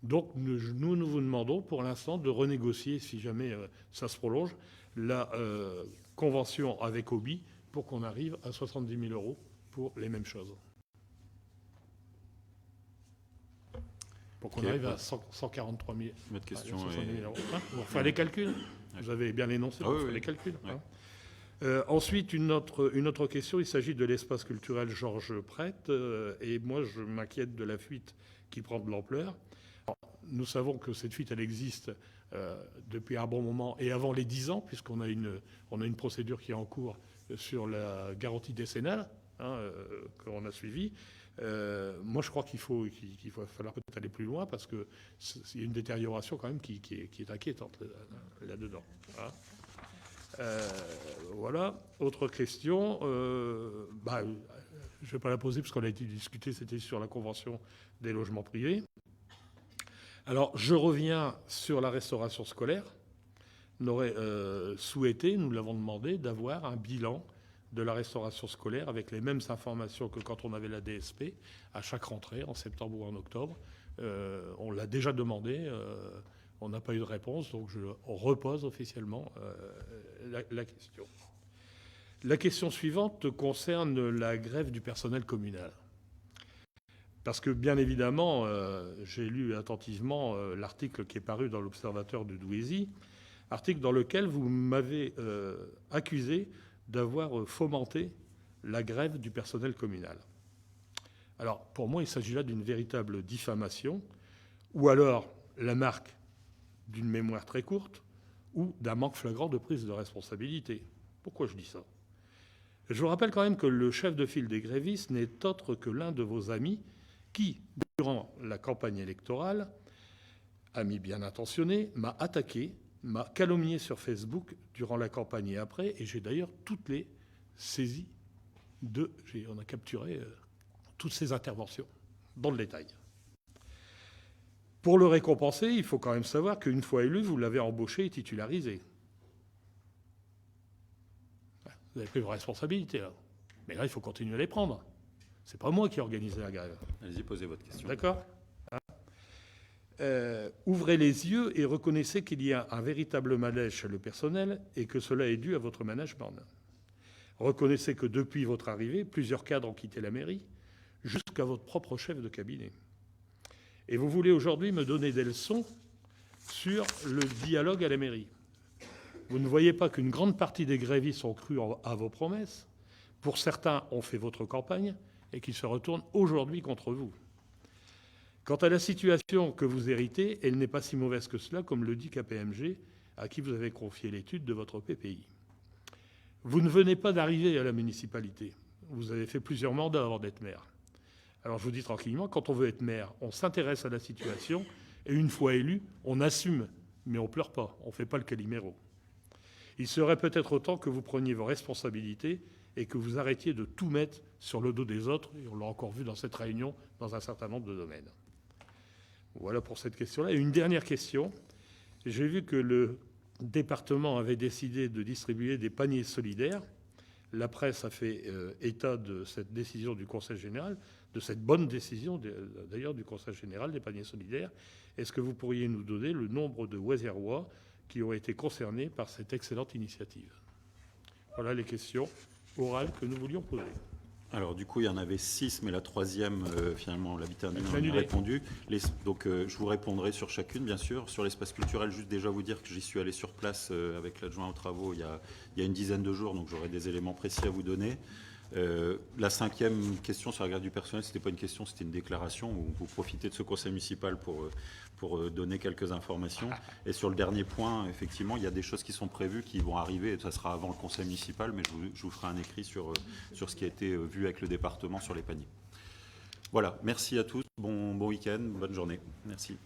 Donc nous vous demandons pour l'instant de renégocier, si jamais ça se prolonge, la convention avec Obi pour qu'on arrive à 70 000 € pour les mêmes choses. Pour qu'on arrive à 143 000 Votre question 70 000 est... €. Hein, vous refaites les calculs. Vous avez bien énoncé, vous faites les calculs. Ouais. Hein. Ensuite, une autre question, il s'agit de l'espace culturel Georges Prête, et moi je m'inquiète de la fuite qui prend de l'ampleur. Nous savons que cette fuite, elle existe depuis un bon moment et avant les 10 ans, puisqu'on a une procédure qui est en cours sur la garantie décennale qu'on a suivie. Moi, je crois qu'il va falloir peut-être aller plus loin parce qu'il y a une détérioration quand même qui est inquiétante là-dedans. Hein. Voilà. Autre question. Je ne vais pas la poser parce qu'on a été discuté, c'était sur la convention des logements privés. Alors, je reviens sur la restauration scolaire. On aurait souhaité, nous l'avons demandé, d'avoir un bilan de la restauration scolaire avec les mêmes informations que quand on avait la DSP à chaque rentrée, en septembre ou en octobre. On l'a déjà demandé, on n'a pas eu de réponse, donc je repose officiellement la question. La question suivante concerne la grève du personnel communal. Parce que, bien évidemment, j'ai lu attentivement l'article qui est paru dans l'Observateur de Douaisis, article dans lequel vous m'avez accusé d'avoir fomenté la grève du personnel communal. Alors, pour moi, il s'agit là d'une véritable diffamation, ou alors la marque d'une mémoire très courte, ou d'un manque flagrant de prise de responsabilité. Pourquoi je dis ça ? Je vous rappelle quand même que le chef de file des grévistes n'est autre que l'un de vos amis qui, durant la campagne électorale, ami bien intentionné, m'a attaqué, m'a calomnié sur Facebook durant la campagne et après, et j'ai d'ailleurs toutes les saisies on a capturé toutes ces interventions, dans le détail. Pour le récompenser, il faut quand même savoir qu'une fois élu, vous l'avez embauché et titularisé. Vous avez pris vos responsabilités, là. Mais là, il faut continuer à les prendre. C'est pas moi qui ai organisé la grève. Allez-y, posez votre question. D'accord ? Ouvrez les yeux et reconnaissez qu'il y a un véritable malaise chez le personnel et que cela est dû à votre management. Reconnaissez que depuis votre arrivée, plusieurs cadres ont quitté la mairie, jusqu'à votre propre chef de cabinet. Et vous voulez aujourd'hui me donner des leçons sur le dialogue à la mairie. Vous ne voyez pas qu'une grande partie des grévistes ont cru à vos promesses. Pour certains, ont fait votre campagne et qui se retournent aujourd'hui contre vous. Quant à la situation que vous héritez, elle n'est pas si mauvaise que cela, comme le dit KPMG, à qui vous avez confié l'étude de votre PPI. Vous ne venez pas d'arriver à la municipalité. Vous avez fait plusieurs mandats avant d'être maire. Alors je vous dis tranquillement, quand on veut être maire, on s'intéresse à la situation et une fois élu, on assume, mais on ne pleure pas, on ne fait pas le Calimero. Il serait peut-être temps que vous preniez vos responsabilités et que vous arrêtiez de tout mettre sur le dos des autres, et on l'a encore vu dans cette réunion, dans un certain nombre de domaines. Voilà pour cette question-là. Et une dernière question. J'ai vu que le département avait décidé de distribuer des paniers solidaires. La presse a fait état de cette décision du Conseil général, de cette bonne décision d'ailleurs du Conseil général des paniers solidaires. Est-ce que vous pourriez nous donner le nombre de Ouaiserrois qui ont été concernés par cette excellente initiative? Voilà les questions orales que nous voulions poser. Alors du coup, il y en avait 6, mais la troisième, finalement, l'habitat anonyme a Annulé. répondu. Donc je vous répondrai sur chacune, bien sûr. Sur l'espace culturel, juste déjà vous dire que j'y suis allé sur place avec l'adjoint aux travaux il y a une dizaine de jours, donc j'aurai des éléments précis à vous donner. La cinquième question sur la garde du personnel, ce n'était pas une question, c'était une déclaration où vous profitez de ce conseil municipal pour donner quelques informations. Et sur le dernier point, effectivement, il y a des choses qui sont prévues, qui vont arriver, et ça sera avant le conseil municipal, mais je vous ferai un écrit sur ce qui a été vu avec le département sur les paniers. Voilà, merci à tous, bon week-end, bonne journée. Merci.